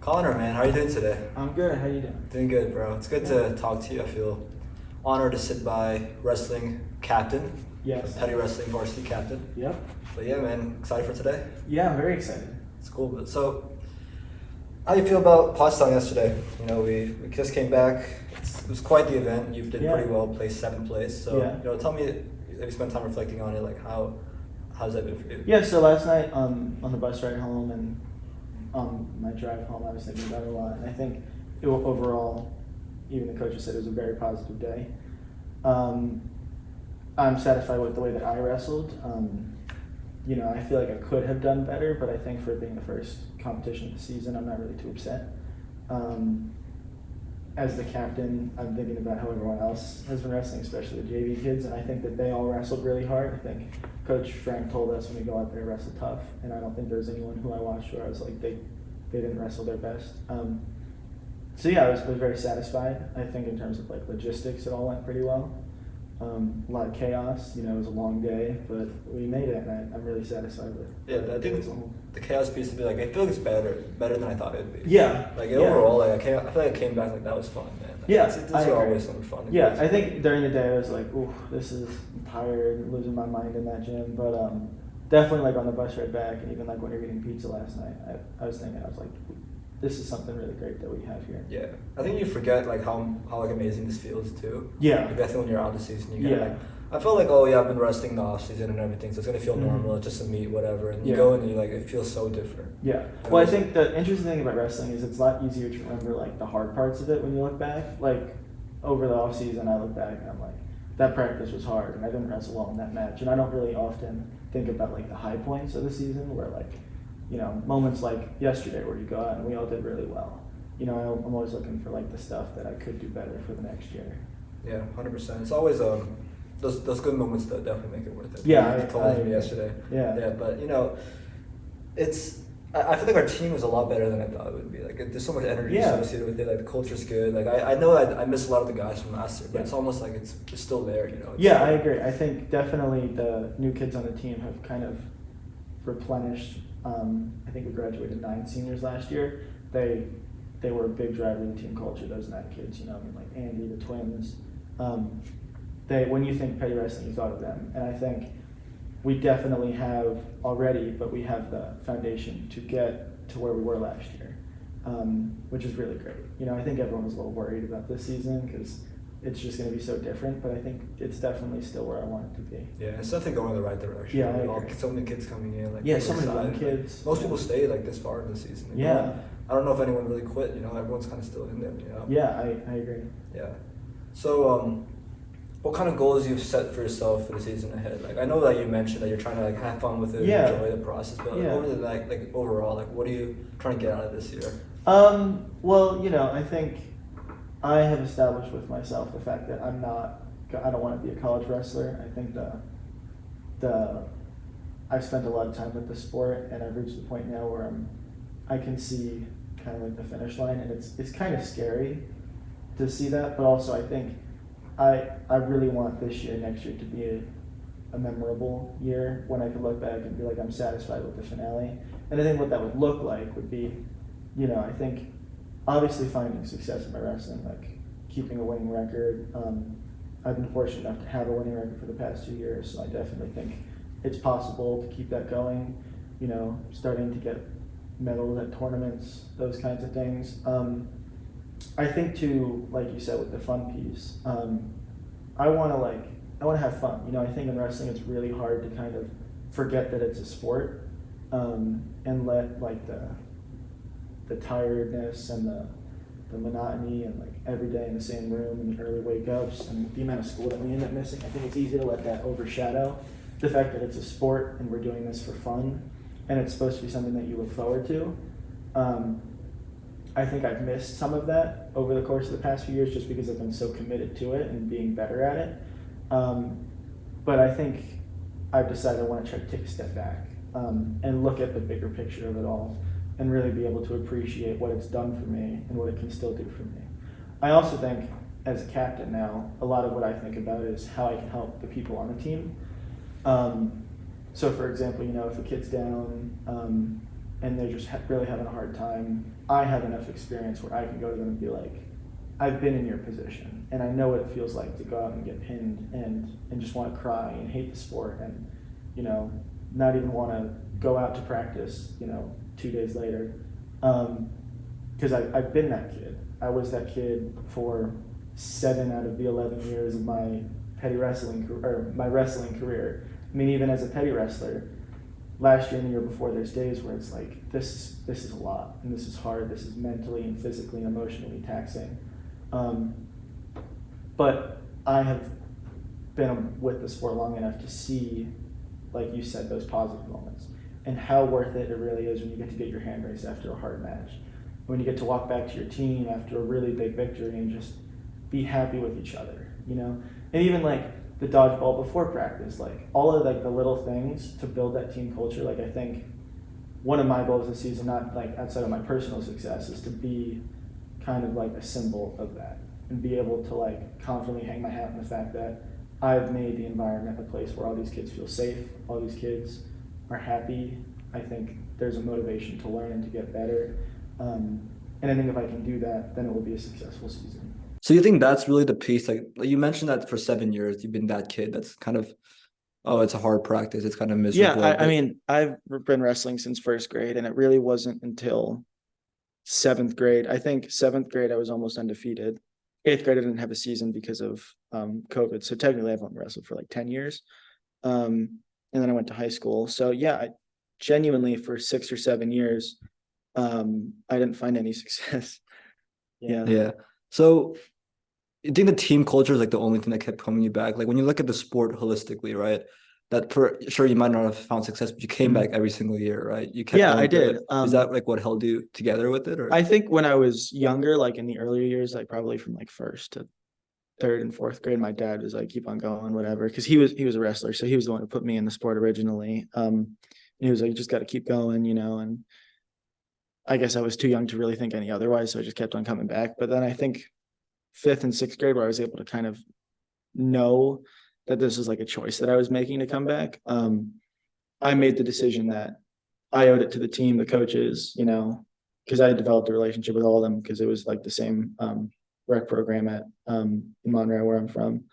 Connor, man, how are you doing today? I'm good. How you doing? Doing good, bro. It's good to talk to you. I feel honored to sit by wrestling captain. Yes. Peddie Wrestling Varsity Captain. Yep. But yeah, man, excited for today? Yeah, I'm very excited. It's cool. But so, how do you feel about Pottstown yesterday? You know, we just came back. It was quite the event. You did pretty well, placed 7th place. So, tell me, have you spent time reflecting on it? Like, how's that been for you? Yeah, so last night on the bus ride home and on my drive home, I was thinking about it a lot. And I think overall, even the coaches said it was a very positive day. I'm satisfied with the way that I wrestled. I feel like I could have done better, but I think for it being the first competition of the season, I'm not really too upset. As the captain, I'm thinking about how everyone else has been wrestling, especially the JV kids, and I think that they all wrestled really hard. I think Coach Frank told us when we go out there, wrestle tough, and I don't think there's anyone who I watched where I was like, they didn't wrestle their best. I was very satisfied. I think in terms of like logistics, it all went pretty well. A lot of chaos, it was a long day, but we made it, and I'm really satisfied with it. Yeah, I think the chaos piece would be like, I feel like it's better than I thought it'd be. Yeah. Overall, I feel like I came back like that was fun, man. It's always something fun. Yeah, I think during the day I was like, ooh, I'm tired, losing my mind in that gym, but definitely like on the bus ride back, and even like when we were eating pizza last night, I was like, this is something really great that we have here. Yeah, I think you forget like how like amazing this feels too. Yeah. Like, definitely when you're out of the season, you get I felt like, I've been resting the off season and everything, so it's gonna feel normal, just a meet, whatever. And you go in and you it feels so different. Yeah. Well, I think the interesting thing about wrestling is it's a lot easier to remember like the hard parts of it when you look back. Like over the off season, I look back and I'm like, that practice was hard, and I didn't wrestle well in that match. And I don't really often think about like the high points of the season, where like, moments like yesterday where you go out and we all did really well. I'm always looking for like the stuff that I could do better for the next year. Yeah, 100%. It's always those good moments that definitely make it worth it. Yeah, you told me yesterday. Yeah, but I feel like our team was a lot better than I thought it would be. Like there's so much energy associated with it. Like the culture's good. Like I know I miss a lot of the guys from last year, but it's almost like it's still there. I agree. I think definitely the new kids on the team have kind of replenished. I think we graduated 9 seniors last year. They were a big driver of the team culture. Those 9 kids, like Andy, the twins. When you think Peddie Wrestling, you thought of them, and I think we definitely have already, but we have the foundation to get to where we were last year, which is really great. I think everyone was a little worried about this season because it's just going to be so different, but I think it's definitely still where I want it to be. Yeah, it's definitely going in the right direction. Yeah, so many kids coming in. So many young kids. Most people stay like this far in the season. I don't know if anyone really quit. Everyone's kind of still in there. Yeah, I agree. Yeah. So, what kind of goals you've set for yourself for the season ahead? Like I know that you mentioned that you're trying to like have fun with it, enjoy the process, but overall, like what are you trying to get out of this year? I think I have established with myself the fact that I don't want to be a college wrestler. I think I've spent a lot of time with the sport, and I've reached the point now where I can see kind of like the finish line, and it's kind of scary to see that, but also I think I really want this year, next year, to be a memorable year when I can look back and be like, I'm satisfied with the finale. And I think what that would look like would be, I think obviously finding success in my wrestling, like keeping a winning record. I've been fortunate enough to have a winning record for the past 2 years, so I definitely think it's possible to keep that going, starting to get medals at tournaments, those kinds of things. I think too, like you said with the fun piece, I want to have fun. I think in wrestling it's really hard to kind of forget that it's a sport, and let like the tiredness and the monotony and like every day in the same room and the early wake ups and the amount of school that we end up missing. I think it's easy to let that overshadow the fact that it's a sport and we're doing this for fun and it's supposed to be something that you look forward to. I think I've missed some of that over the course of the past few years just because I've been so committed to it and being better at it. But I think I've decided I want to try to take a step back and look at the bigger picture of it all and really be able to appreciate what it's done for me and what it can still do for me. I also think as a captain now, a lot of what I think about is how I can help the people on the team. So for example, if a kid's down, and they're just really having a hard time, I have enough experience where I can go to them and be like, I've been in your position, and I know what it feels like to go out and get pinned and just want to cry and hate the sport and, you know, not even want to go out to practice, you know, 2 days later. Because I've been that kid. I was that kid for 7 out of the 11 years of my Peddie wrestling or my wrestling career. I mean, even as a Peddie wrestler, last year and the year before, there's days where it's like, this is a lot, and this is hard, this is mentally and physically and emotionally taxing. But I have been with the sport long enough to see, like you said, those positive moments and how worth it really is when you get to get your hand raised after a hard match, when you get to walk back to your team after a really big victory and just be happy with each other, you know? And even like the dodgeball before practice, like all of like the little things to build that team culture. Like I think one of my goals this season, not like outside of my personal success, is to be kind of like a symbol of that and be able to like confidently hang my hat on the fact that I've made the environment a place where all these kids feel safe, all these kids are happy. I think there's a motivation to learn and to get better. And I think if I can do that, then it will be a successful season. So you think that's really the piece? Like you mentioned that for 7 years, you've been that kid that's kind of, oh, it's a hard practice. It's kind of miserable. Yeah, I mean, I've been wrestling since first grade, and it really wasn't until seventh grade. I think seventh grade, I was almost undefeated. Eighth grade, I didn't have a season because of COVID. So technically, I've only wrestled for like 10 years. And then I went to high school. So yeah, I genuinely for 6 or 7 years, I didn't find any success. Yeah. So you think the team culture is like the only thing that kept coming you back? Like when you look at the sport holistically, right? That for sure you might not have found success, but you came back every single year, right? You kept Yeah, going I through did. it. Is that like what held you together with it? Or I think when I was younger, like in the earlier years, like probably from like first to third and fourth grade, my dad was like, keep on going, whatever. Cause he was a wrestler. So he was the one who put me in the sport originally. He was like, you just got to keep going, you know, and I guess I was too young to really think any otherwise. So I just kept on coming back. But then I think fifth and sixth grade, where I was able to kind of know that this was like a choice that I was making to come back. I made the decision that I owed it to the team, the coaches, you know, because I had developed a relationship with all of them because it was like the same rec program at in Monterey where I'm from.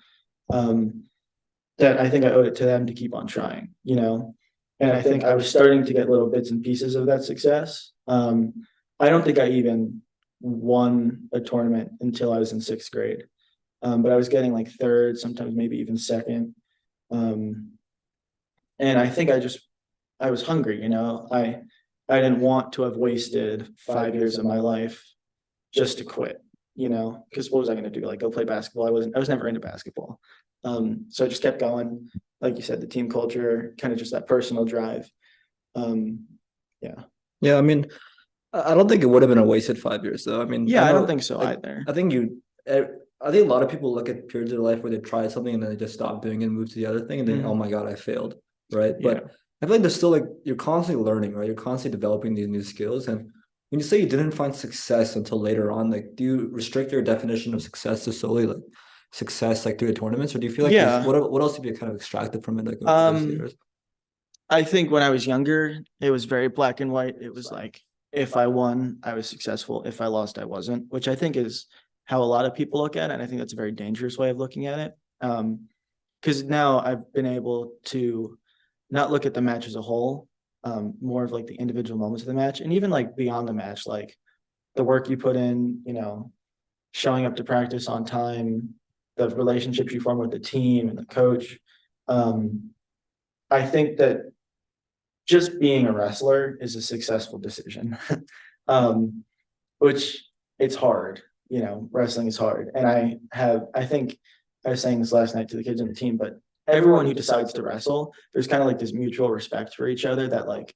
That I think I owed it to them to keep on trying, you know. And I think I was starting to get little bits and pieces of that success. I don't think I even won a tournament until I was in sixth grade. But I was getting like third, sometimes maybe even second. And I think I was hungry, you know. I didn't want to have wasted 5 years of my life just to quit, you know, because what was I going to do? Like go play basketball? I was never into basketball. So I just kept going. Like you said, the team culture, kind of just that personal drive. Yeah, I mean, I don't think it would have been a wasted 5 years though. I mean, yeah, I don't think so either. I think I think a lot of people look at periods of their life where they tried something and then they just stop doing it and move to the other thing and then, oh my God, I failed. Right. But I feel like there's still like, you're constantly learning, right? You're constantly developing these new skills. And when you say you didn't find success until later on, like, do you restrict your definition of success to solely like success, like through the tournaments? Or do you feel like what else have you kind of extracted from it? Like over those years? I think when I was younger, it was very black and white. It was like, if I won, I was successful. If I lost, I wasn't, which I think is how a lot of people look at it. And I think that's a very dangerous way of looking at it. Because now I've been able to not look at the match as a whole, more of like the individual moments of the match, and even like beyond the match, like the work you put in, you know, showing up to practice on time, the relationships you form with the team and the coach. I think that just being a wrestler is a successful decision, which it's hard, you know, wrestling is hard. And I think I was saying this last night to the kids on the team, but everyone who decides to wrestle, there's kind of like this mutual respect for each other that like,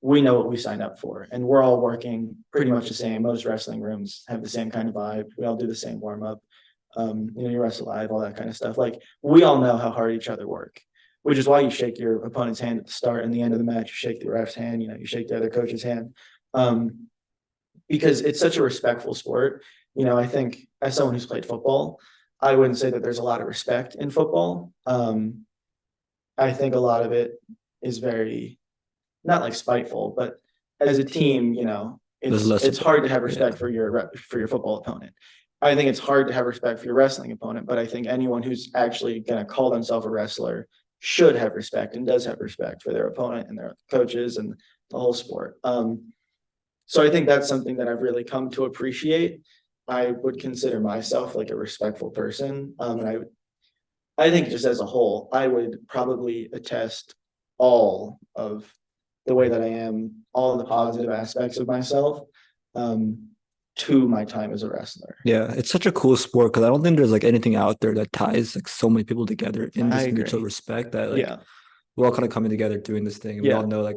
we know what we signed up for and we're all working pretty much the same. Most wrestling rooms have the same kind of vibe. We all do the same warm up. You know, you wrestle live, all that kind of stuff. Like we all know how hard each other work, which is why you shake your opponent's hand at the start and the end of the match. You shake the ref's hand, you know, you shake the other coach's hand. Because it's such a respectful sport. You know, I think as someone who's played football, I wouldn't say that there's a lot of respect in football. I think a lot of it is very, not like spiteful, but as a team, it's hard to have respect for your football opponent. I think it's hard to have respect for your wrestling opponent, but I think anyone who's actually going to call themselves a wrestler should have respect and does have respect for their opponent and their coaches and the whole sport. So I think that's something that I've really come to appreciate. I would consider myself like a respectful person. And I think just as a whole, I would probably attest all of the way that I am, all the positive aspects of myself, to my time as a wrestler. Yeah, it's such a cool sport because I don't think there's like anything out there that ties like so many people together in this mutual respect that like we're all kind of coming together doing this thing and we all know like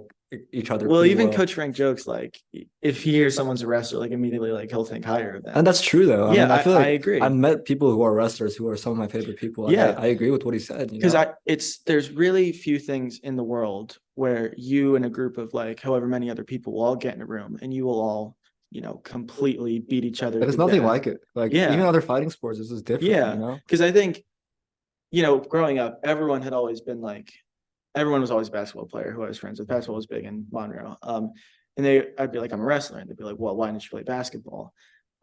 each other. Well, even Coach Frank jokes like if he hears someone's a wrestler, like immediately like he'll think higher of them. And that's true though. I feel like I agree. I've met people who are wrestlers who are some of my favorite people. Yeah, I agree with what he said. Because there's really few things in the world where you and a group of like however many other people will all get in a room and you will all completely beat each other. There's nothing like it. Like even other fighting sports, this is different. Yeah, because I think growing up, everyone was always a basketball player who I was friends with. Basketball was big in Monroe. And I'd be like, I'm a wrestler. And they'd be like, well, why didn't you play basketball?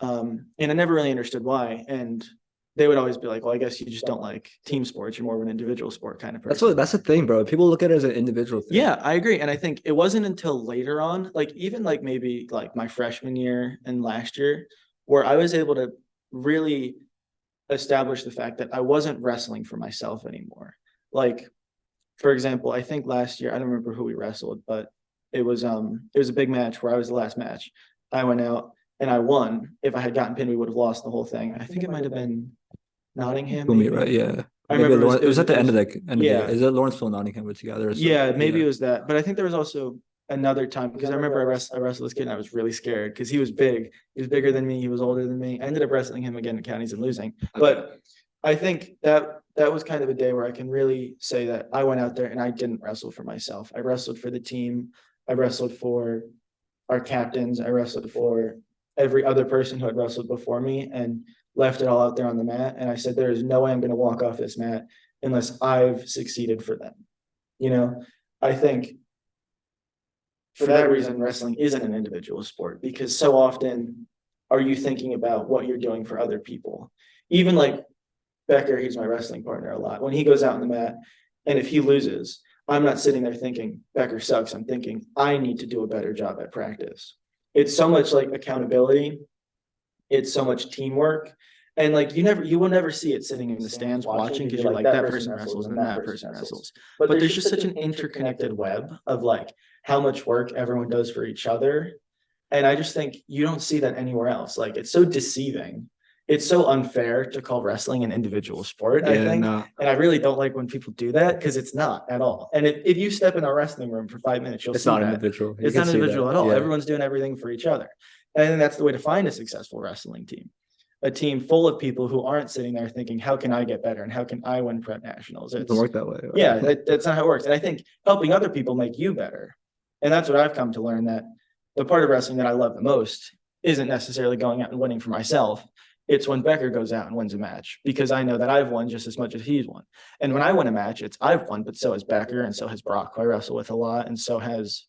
And I never really understood why. And they would always be like, well, I guess you just don't like team sports. You're more of an individual sport kind of person. That's the thing, bro. People look at it as an individual thing. Yeah, I agree. And I think it wasn't until later on, like even like maybe like my freshman year and last year, where I was able to really establish the fact that I wasn't wrestling for myself anymore. Like, for example, I think last year, I don't remember who we wrestled, but it was a big match where I was the last match. I went out and I won. If I had gotten pinned, we would have lost the whole thing. I think it might have been Nottingham. Right? Yeah. I remember it was at the end of the is it Lawrenceville and Nottingham were together? Maybe it was that. But I think there was also another time because I remember I wrestled this kid and I was really scared because he was big. He was bigger than me. He was older than me. I ended up wrestling him again in counties and losing. But I think that was kind of a day where I can really say that I went out there and I didn't wrestle for myself. I wrestled for the team. I wrestled for our captains. I wrestled for every other person who had wrestled before me and left it all out there on the mat. And I said, there is no way I'm going to walk off this mat unless I've succeeded for them. I think for that reason, wrestling isn't an individual sport because so often are you thinking about what you're doing for other people. Even like Becker, he's my wrestling partner a lot. When he goes out on the mat and if he loses, I'm not sitting there thinking Becker sucks. I'm thinking I need to do a better job at practice. It's so much like accountability. It's so much teamwork. And like you will never see it sitting in the stands watching because you're like that person wrestles and that person wrestles. But there's just such an interconnected web of like how much work everyone does for each other. And I just think you don't see that anywhere else. Like it's so deceiving. It's so unfair to call wrestling an individual sport, I think. No. And I really don't like when people do that because it's not at all. And if you step in a wrestling room for 5 minutes, you'll see that. Individual. It's not individual at all. Yeah. Everyone's doing everything for each other. And I think that's the way to find a successful wrestling team. A team full of people who aren't sitting there thinking, how can I get better? And how can I win prep nationals? It doesn't work that way. Yeah, that's not how it works. And I think helping other people make you better. And that's what I've come to learn, that the part of wrestling that I love the most isn't necessarily going out and winning for myself. It's when Becker goes out and wins a match because I know that I've won just as much as he's won. And when I win a match, I've won, but so has Becker and so has Brock, who I wrestle with a lot. And so has,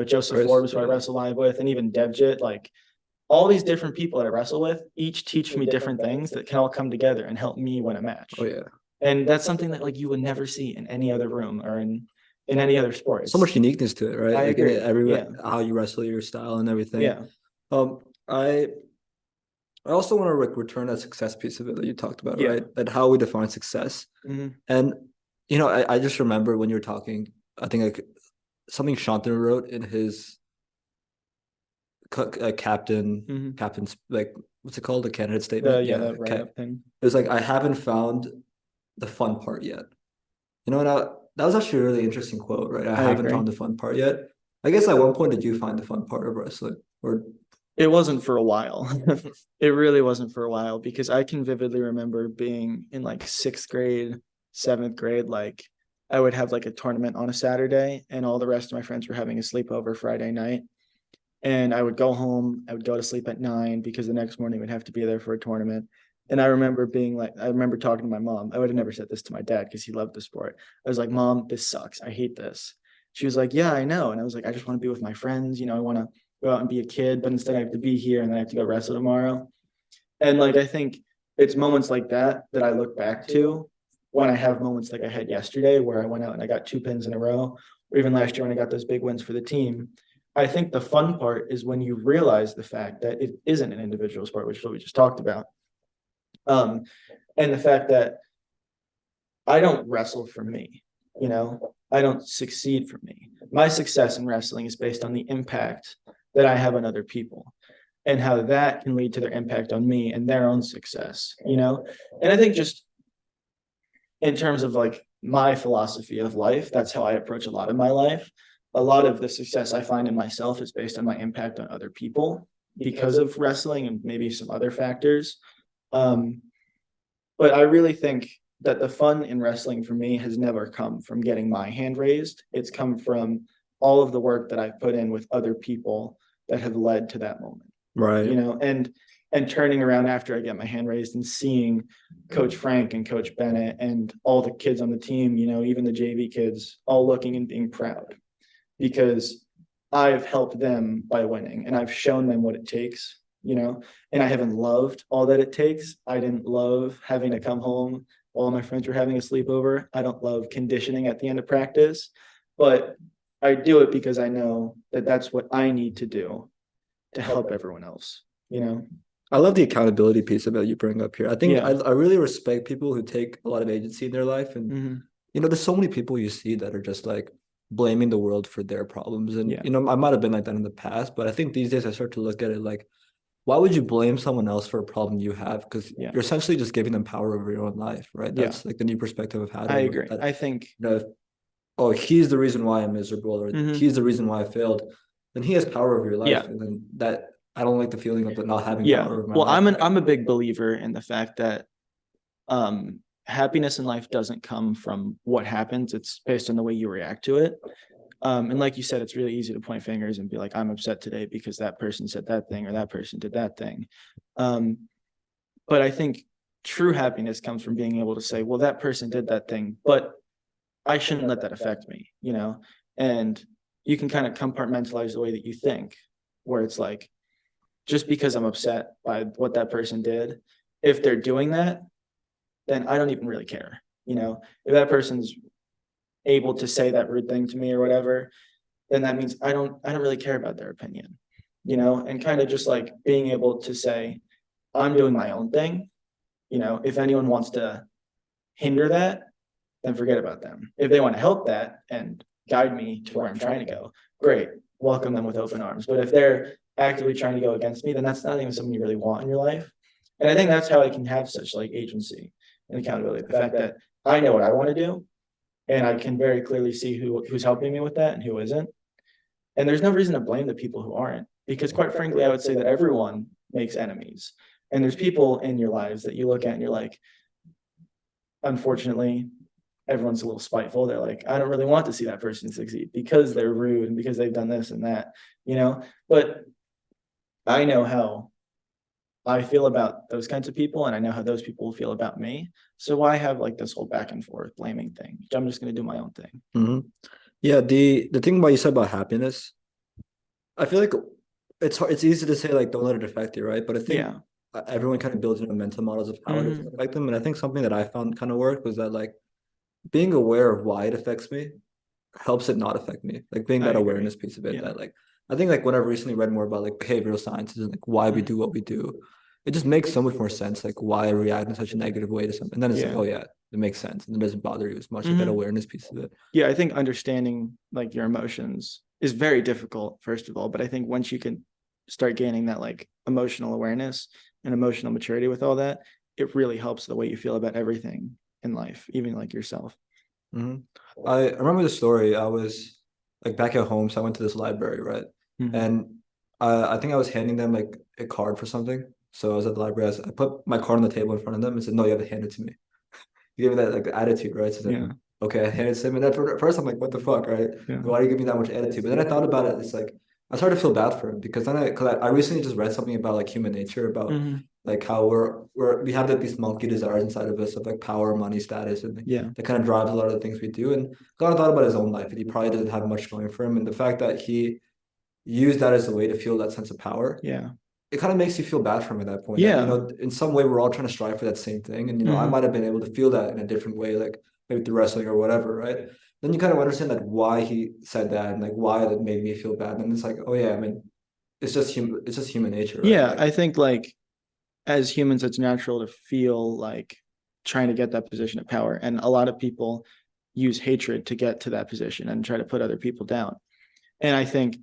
Joseph Forbes, who I wrestle live with, and even Devjit, like all these different people that I wrestle with, each teach me different things that can all come together and help me win a match. Oh yeah. And that's something that like you would never see in any other room or in any other sport. So much uniqueness to it, right? I agree. How you wrestle, your style and everything. Yeah. I also want to return that success piece of it that you talked about, Yeah. right? And how we define success. Mm-hmm. And, I just remember when you were talking, I think like something Shantan wrote in his captain's, like, what's it called? The candidate statement? That write-up thing. It was like, I haven't found the fun part yet. And that was actually a really interesting quote, right? I haven't found the fun part yet. I guess at one point, did you find the fun part of wrestling? Or it wasn't for a while. It really wasn't for a while because I can vividly remember being in like 6th grade, 7th grade. Like I would have like a tournament on a Saturday and all the rest of my friends were having a sleepover Friday night. And I would go home. I would go to sleep at 9 because the next morning we'd have to be there for a tournament. And I remember talking to my mom. I would have never said this to my dad because he loved the sport. I was like, Mom, this sucks. I hate this. she was like, yeah, I know. And I was like, I just want to be with my friends. I want to go out and be a kid, but instead I have to be here and then I have to go wrestle tomorrow. And like, I think it's moments like that I look back to when I have moments like I had yesterday where I went out and I got 2 pins in a row, or even last year when I got those big wins for the team. I think the fun part is when you realize the fact that it isn't an individual sport, which is what we just talked about. And the fact that I don't wrestle for me, I don't succeed for me. My success in wrestling is based on the impact that I have on other people and how that can lead to their impact on me and their own success, And I think just in terms of like my philosophy of life, that's how I approach a lot of my life. A lot of the success I find in myself is based on my impact on other people because of wrestling and maybe some other factors. But I really think that the fun in wrestling for me has never come from getting my hand raised. It's come from all of the work that I've put in with other people that have led to that moment. Right. And turning around after I get my hand raised and seeing Coach Frank and Coach Bennett and all the kids on the team, even the JV kids, all looking and being proud because I've helped them by winning and I've shown them what it takes, and I haven't loved all that it takes. I didn't love having to come home while my friends were having a sleepover. I don't love conditioning at the end of practice, but I do it because I know that that's what I need to do to help everyone else, I love the accountability piece of it you bring up here. I think I really respect people who take a lot of agency in their life. And, there's so many people you see that are just like blaming the world for their problems. And, I might have been like that in the past, but I think these days I start to look at it like, why would you blame someone else for a problem you have? Because you're essentially just giving them power over your own life, right? That's like the new perspective of how to. I agree. I think, he's the reason why I'm miserable, or he's the reason why I failed. Then he has power over your life. And then that, I don't like the feeling of not having power over my life. I'm a big believer in the fact that happiness in life doesn't come from what happens. It's based on the way you react to it. And like you said, it's really easy to point fingers and be like, I'm upset today because that person said that thing or that person did that thing. But I think true happiness comes from being able to say, well, that person did that thing, but I shouldn't let that affect me, and you can kind of compartmentalize the way that you think, where it's like, just because I'm upset by what that person did, if they're doing that, then I don't even really care. If that person's able to say that rude thing to me or whatever, then that means I don't really care about their opinion, and kind of just like being able to say, I'm doing my own thing. If anyone wants to hinder that, then forget about them. If they want to help that and guide me to where I'm trying to go, great, welcome them with open arms. But if they're actively trying to go against me, then that's not even something you really want in your life. And I think that's how I can have such like agency and accountability. The fact that I know what I want to do and I can very clearly see who's helping me with that and who isn't. And there's no reason to blame the people who aren't, because quite frankly, I would say that everyone makes enemies. And there's people in your lives that you look at and you're like, unfortunately, everyone's a little spiteful. They're like, I don't really want to see that person succeed because they're rude and because they've done this and that, but I know how I feel about those kinds of people and I know how those people feel about me. So why have like this whole back and forth blaming thing? I'm just going to do my own thing. Yeah. The thing about you said about happiness, I feel like it's easy to say like, don't let it affect you. Right. But I think everyone kind of builds into mental models of how it doesn't affect them. And I think something that I found kind of worked was that like being aware of why it affects me helps it not affect me. Like being that awareness piece of it that like, I think like when I've recently read more about like behavioral sciences and like why we do what we do, it just makes so much more sense, like why I react in such a negative way to something. And then it's like, oh yeah, it makes sense. And it doesn't bother you as much, like that awareness piece of it. Yeah, I think understanding like your emotions is very difficult, first of all. But I think once you can start gaining that like emotional awareness and emotional maturity with all that, it really helps the way you feel about everything in life, even like yourself. I remember the story. I was like back at home, so I went to this library, right? And I think I was handing them like a card for something. So I was at the library. I put my card on the table in front of them and said, "No, you have to hand it to me." You gave me that like attitude, right? So then, okay, I handed it to him. And then first I'm like, "What the fuck, right? Why do you give me that much attitude?" But then I thought about it. It's like I started to feel bad for him because then I recently just read something about like human nature, about like how we have like these monkey desires inside of us of like power, money, status, and Yeah. that kind of drives a lot of the things we do. And Connor thought about his own life, and he probably doesn't have much going for him. And the fact that he used that as a way to feel that sense of power, Yeah. it kind of makes you feel bad for him at that point. Yeah. In some way, we're all trying to strive for that same thing. And, I might have been able to feel that in a different way, like maybe through wrestling or whatever, right? Then you kind of understand like why he said that and like why that made me feel bad. And it's like, oh yeah, I mean, it's just human nature, right? Yeah. Like, I think like as humans, it's natural to feel like trying to get that position of power. And a lot of people use hatred to get to that position and try to put other people down. And I think,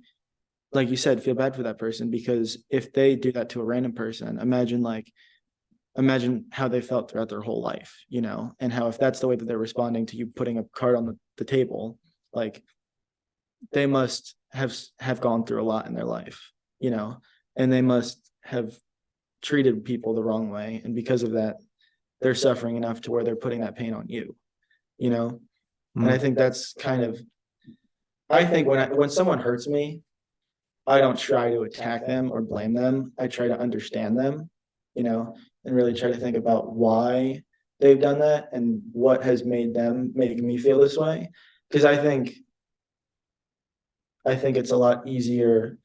like you said, feel bad for that person, because if they do that to a random person, imagine how they felt throughout their whole life, and how if that's the way that they're responding to you putting a card on the table, like they must have gone through a lot in their life, and they must have treated people the wrong way. And because of that, they're suffering enough to where they're putting that pain on you, And I think that's kind of, I think when someone hurts me, I don't try to attack them or blame them. I try to understand them, and really try to think about why they've done that and what has made them make me feel this way. Because I think it's a lot easier.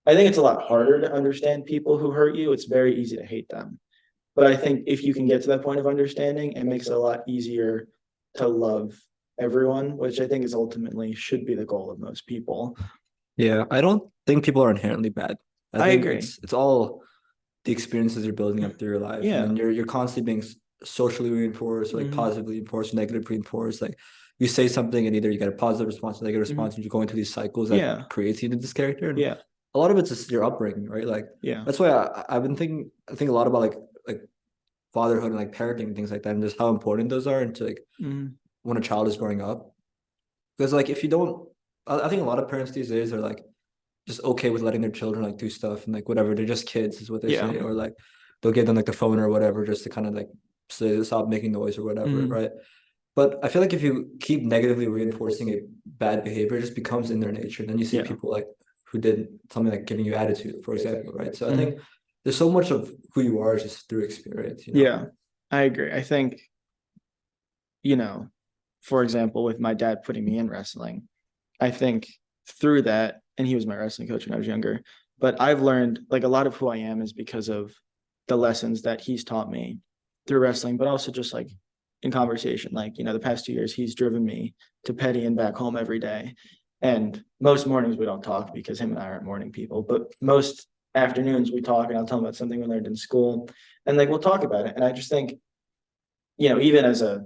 I think it's a lot harder to understand people who hurt you. It's very easy to hate them. But I think if you can get to that point of understanding, it makes it a lot easier to love everyone, which I think is ultimately should be the goal of most people. yeah, I don't think people are inherently bad. I think agree. it's all the experiences you're building up through your life. Yeah. And then you're constantly being socially reinforced, or like positively reinforced, negatively reinforced. Like you say something and either you get a positive response or negative response, and you go into these cycles that creates you into this character. And a lot of it's just your upbringing, right? Like that's why I've been thinking I think a lot about like fatherhood and like parenting and things like that, and just how important those are into like when a child is growing up. Because like if you don't, I think a lot of parents these days are like just okay with letting their children like do stuff and like whatever. They're just kids, is what they say, or like they'll give them like the phone or whatever just to kind of like say stop making noise or whatever, right? But I feel like if you keep negatively reinforcing a bad behavior, it just becomes in their nature. Then you see people like who did something like giving you attitude, for example, right? So I think there's so much of who you are just through experience. Yeah, I agree. I think, for example, with my dad putting me in wrestling, I think through that, and he was my wrestling coach when I was younger, but I've learned like a lot of who I am is because of the lessons that he's taught me through wrestling, but also just like in conversation. Like, the past 2 years, he's driven me to Peddie and back home every day. And most mornings we don't talk because him and I aren't morning people, but most afternoons we talk, and I'll tell him about something we learned in school, and like we'll talk about it. And I just think, even as a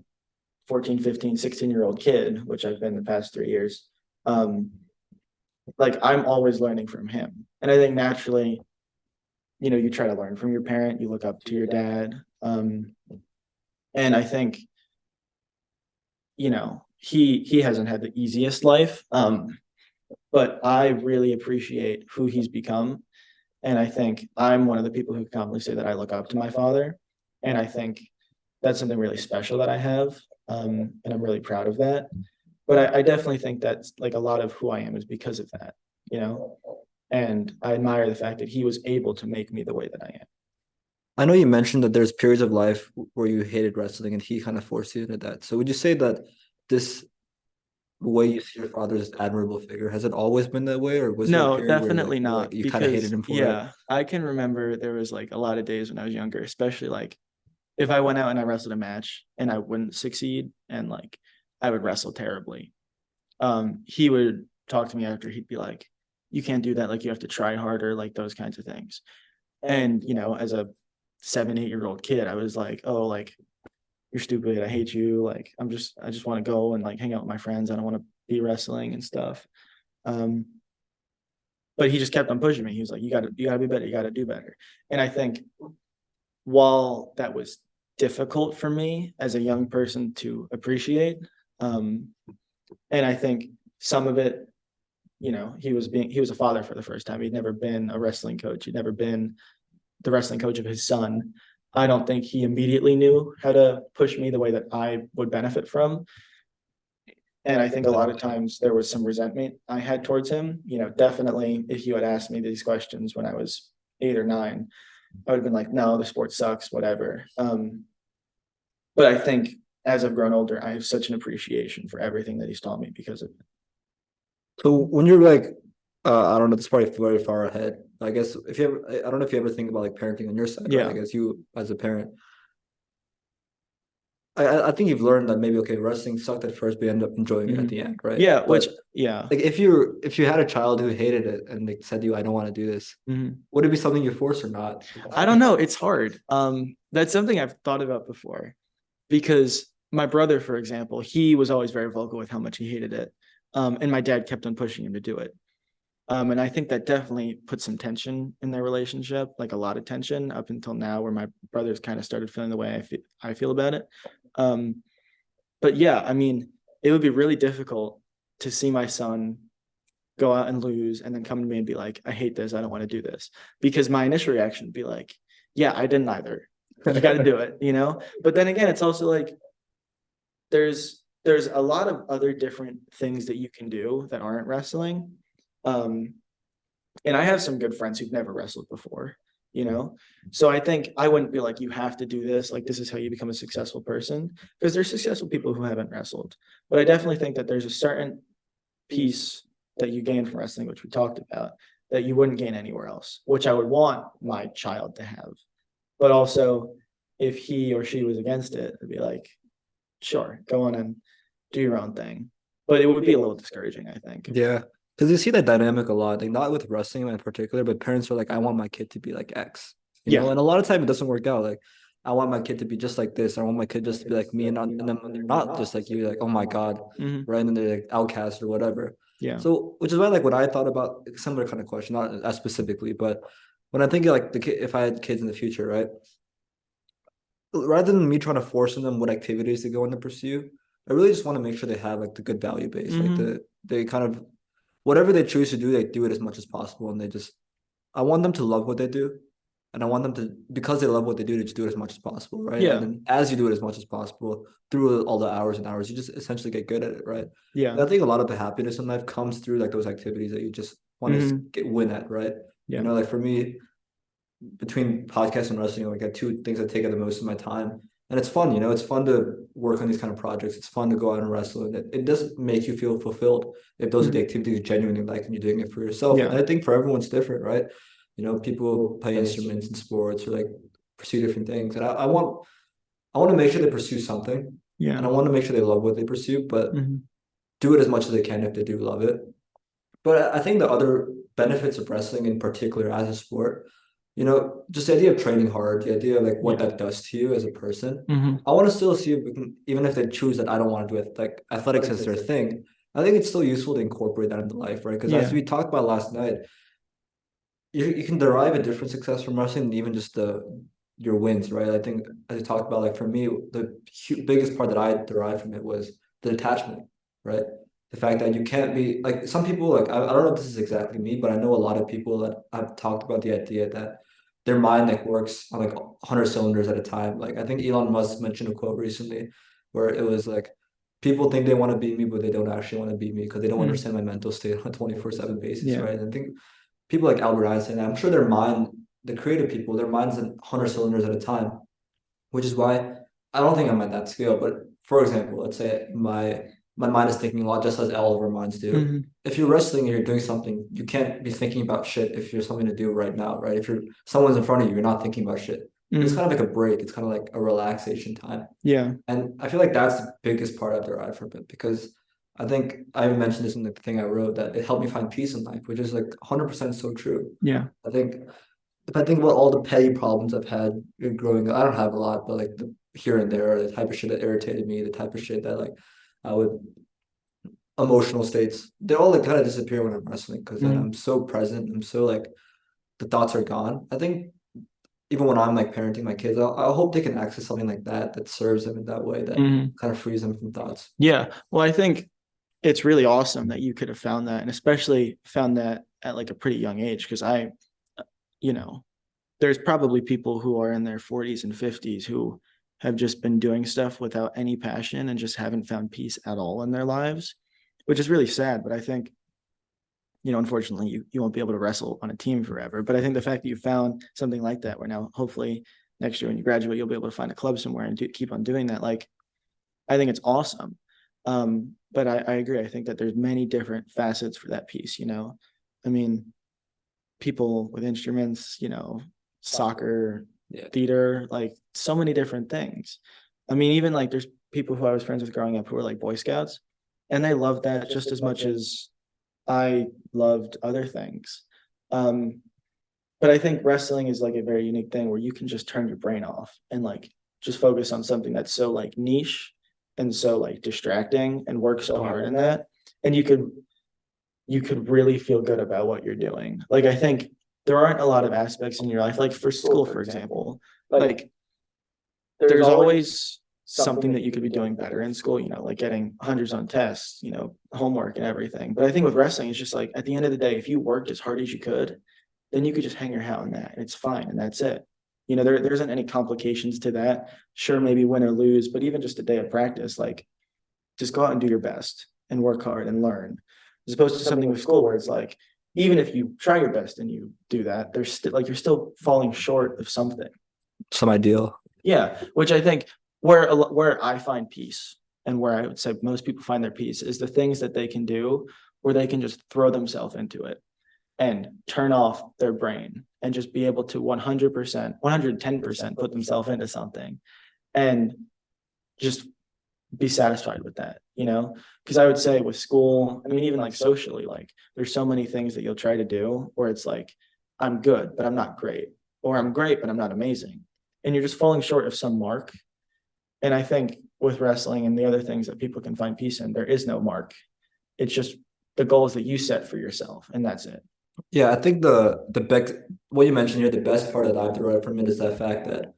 14, 15, 16-year-old kid, which I've been the past 3 years, like I'm always learning from him. And I think naturally, you try to learn from your parent, you look up to your dad. And I think, he hasn't had the easiest life. But I really appreciate who he's become. And I think I'm one of the people who can confidently say that I look up to my father. And I think that's something really special that I have. And I'm really proud of that. But I definitely think that's like a lot of who I am is because of that, and I admire the fact that he was able to make me the way that I am. I know you mentioned that there's periods of life where you hated wrestling and he kind of forced you into that. So would you say that this way you see your father as an admirable figure, has it always been that way, or was there a period definitely where, not. you kind of hated him for it? I can remember there was like a lot of days when I was younger, especially like if I went out and I wrestled a match and I wouldn't succeed and like I would wrestle terribly. He would talk to me after, he'd be like, you can't do that, like you have to try harder, like those kinds of things. And as a 7, 8-year-old kid, I was like, oh, like you're stupid, I hate you, like I just want to go and like hang out with my friends, I don't want to be wrestling and stuff. But he just kept on pushing me. He was like, you gotta be better, you gotta do better. And I think while that was difficult for me as a young person to appreciate, and I think some of it, he was a father for the first time. He'd never been a wrestling coach. He'd never been the wrestling coach of his son. I don't think he immediately knew how to push me the way that I would benefit from. And I think a lot of times there was some resentment I had towards him. Definitely if you had asked me these questions when I was 8 or 9, I would have been like, no, the sport sucks, whatever. But I think as I've grown older, I have such an appreciation for everything that he's taught me because of it. So when you're like, I don't know, this is probably very far ahead. I guess if you ever, I don't know if you ever think about like parenting on your side, right? Yeah. I guess you as a parent, I think you've learned that maybe okay, wrestling sucked at first, but you end up enjoying it at the end, right? Yeah, But yeah. like if you had a child who hated it and they said to you, I don't want to do this, would it be something you force or not? I don't know. It's hard. That's something I've thought about before because my brother, for example, he was always very vocal with how much he hated it. And my dad kept on pushing him to do it. And I think that definitely put some tension in their relationship, like a lot of tension up until now, where my brother's kind of started feeling the way I feel about it. But yeah, I mean, it would be really difficult to see my son go out and lose and then come to me and be like, I hate this. I don't want to do this. Because my initial reaction would be like, yeah, I didn't either. You got to do it, you know? But then again, it's also like, there's a lot of other different things that you can do that aren't wrestling. And I have some good friends who've never wrestled before, you know? So I think I wouldn't be like, you have to do this. Like, this is how you become a successful person. Because there's successful people who haven't wrestled. But I definitely think that there's a certain piece that you gain from wrestling, which we talked about, that you wouldn't gain anywhere else, which I would want my child to have. But also, if he or she was against it, it'd be like, sure, go on and do your own thing. But it would be a little discouraging, I think. Yeah. Because you see that dynamic a lot, like not with wrestling in particular, but parents are like, I want my kid to be like X, you know, and a lot of time it doesn't work out. Like, I want my kid to be just like this. I want my kid just to be like me, and then when they're not just like you, like, oh my God, right? And then they're like outcast or whatever. Yeah. So, which is why, like, when I thought about a similar kind of question, not as specifically, but when I think of, like the kid, if I had kids in the future, right? Rather than me trying to force on them what activities to go in to pursue, I really just want to make sure they have like the good value base, like they kind of whatever they choose to do, they do it as much as possible. And I want them to love what they do. And I want them to, because they love what they do, to just do it as much as possible, right? Yeah. And then as you do it as much as possible, through all the hours and hours, you just essentially get good at it, right? Yeah. And I think a lot of the happiness in life comes through like those activities that you just want to win at, right? Yeah. You know, like for me, between podcast and wrestling, like I got two things that take up the most of my time. And it's fun, you know, it's fun to work on these kind of projects. It's fun to go out and wrestle. And it does make you feel fulfilled if those are the activities you genuinely like and you're doing it for yourself. Yeah. And I think for everyone's different, right? You know, people play instruments in sports or like pursue different things. And I want to make sure they pursue something. Yeah. And I want to make sure they love what they pursue, but do it as much as they can if they do love it. But I think the other benefits of wrestling in particular as a sport, you know, just the idea of training hard, the idea of like what that does to you as a person. I want to still see if we can, even if they choose that I don't want to do it, like athletics as their thing, I think it's still useful to incorporate that into life, right? Because as we talked about last night, you can derive a different success from wrestling than even just your wins, right? I think as I talked about, like for me, the biggest part that I derived from it was the detachment, right? The fact that you can't be like some people, like I don't know if this is exactly me, but I know a lot of people that I've talked about the idea that their mind like works on like 100 cylinders at a time. Like I think Elon Musk mentioned a quote recently where it was like, people think they want to beat me, but they don't actually want to beat me because they don't understand my mental state on a 24/7 basis, right? And I think people like Albert Einstein, I'm sure their mind, the creative people, their mind's in 100 cylinders at a time, which is why I don't think I'm at that scale. But for example, let's say my mind is thinking a lot, just as all of our minds do. If you're wrestling and you're doing something, you can't be thinking about shit if you're something to do right now, right? If someone's in front of you, you're not thinking about shit. It's kind of like a break. It's kind of like a relaxation time. Yeah. And I feel like that's the biggest part I've derived from it because I think I mentioned this in the thing I wrote that it helped me find peace in life, which is like 100% so true. Yeah. I think if I think about all the petty problems I've had growing up, I don't have a lot, but like the here and there, the type of shit that irritated me, the type of shit that like I would emotional states, they all like kind of disappear when I'm wrestling because then I'm so present. I'm so like the thoughts are gone. I think even when I'm like parenting my kids, I hope they can access something like that serves them in that way that kind of frees them from thoughts. Yeah. Well, I think it's really awesome that you could have found that, and especially found that at like a pretty young age. Because you know, there's probably people who are in their 40s and 50s who have just been doing stuff without any passion and just haven't found peace at all in their lives, which is really sad. But I think unfortunately you won't be able to wrestle on a team forever. But I think the fact that you found something like that, where now hopefully next year when you graduate, you'll be able to find a club somewhere and keep on doing that. Like, I think it's awesome. But I agree. I think that there's many different facets for that piece, I mean, people with instruments, soccer, theater, like so many different things. I mean, even like there's people who I was friends with growing up who were like Boy Scouts, and they loved that just as much as I loved other things. But I think wrestling is like a very unique thing where you can just turn your brain off and like just focus on something that's so like niche and so like distracting and work so hard in that. And you could really feel good about what you're doing. Like, I think there aren't a lot of aspects in your life, like for school, for example, like there's always something that you could be doing better in school, like getting hundreds on tests, homework and everything. But I think with wrestling, it's just like at the end of the day, if you worked as hard as you could, then you could just hang your hat on that and it's fine. And that's it. There isn't any complications to that. Sure, maybe win or lose, but even just a day of practice, like just go out and do your best and work hard and learn. As opposed to something with school where it's like, even if you try your best and you do that, there's still like you're still falling short of something. Some ideal. Yeah, which I think where I find peace and where I would say most people find their peace is the things that they can do where they can just throw themselves into it and turn off their brain and just be able to 100%, 110% put themselves into something and just be satisfied with that, because I would say with school, I mean, even like socially, like there's so many things that you'll try to do where it's like, I'm good, but I'm not great, or I'm great, but I'm not amazing. And you're just falling short of some mark. And I think with wrestling and the other things that people can find peace in, there is no mark. It's just the goals that you set for yourself, and that's it. Yeah, I think what you mentioned here, the best part that I've derived from it is the fact that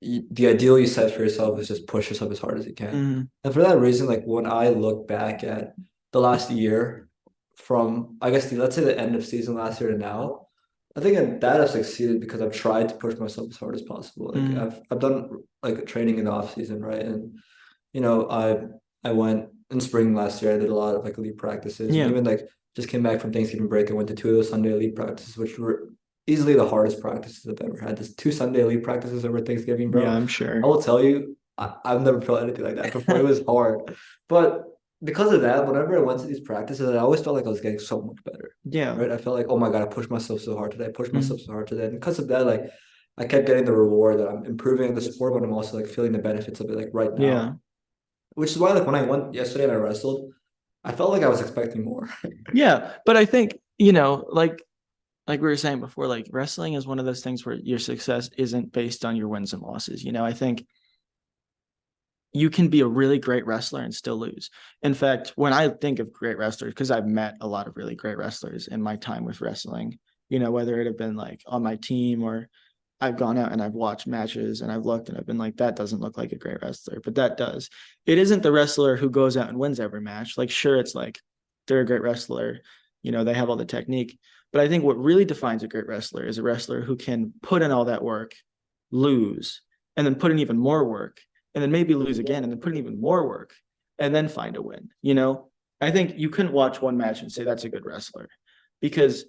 the ideal you set for yourself is just push yourself as hard as you can. Mm-hmm. And for that reason, like when I look back at the last year from, I guess, let's say the end of season last year to now, I think that I've succeeded because I've tried to push myself as hard as possible. Like I've done like training in the off season, right? And I went in spring last year. I did a lot of like elite practices. Yeah. And even like just came back from Thanksgiving break. I went to 2 of those Sunday elite practices, which were easily the hardest practices I've ever had. Just 2 Sunday elite practices over Thanksgiving, bro. Yeah, I'm sure. I will tell you, I've never felt anything like that before. It was hard, but because of that, whenever I went to these practices, I always felt like I was getting so much better. Yeah. Right. I felt like, oh my God, I pushed myself so hard today. I pushed myself so hard today. And because of that, like I kept getting the reward that I'm improving the sport, but I'm also like feeling the benefits of it like right now. Yeah. Which is why like when I went yesterday and I wrestled, I felt like I was expecting more. Yeah. But I think, like we were saying before, like wrestling is one of those things where your success isn't based on your wins and losses. I think you can be a really great wrestler and still lose. In fact, when I think of great wrestlers, because I've met a lot of really great wrestlers in my time with wrestling, whether it have been like on my team or I've gone out and I've watched matches and I've looked and I've been like, that doesn't look like a great wrestler, but that does. It isn't the wrestler who goes out and wins every match. Like, sure, it's like they're a great wrestler, they have all the technique. But I think what really defines a great wrestler is a wrestler who can put in all that work, lose, and then put in even more work, and then maybe lose again, and then put in even more work, and then find a win. I think you couldn't watch one match and say that's a good wrestler, because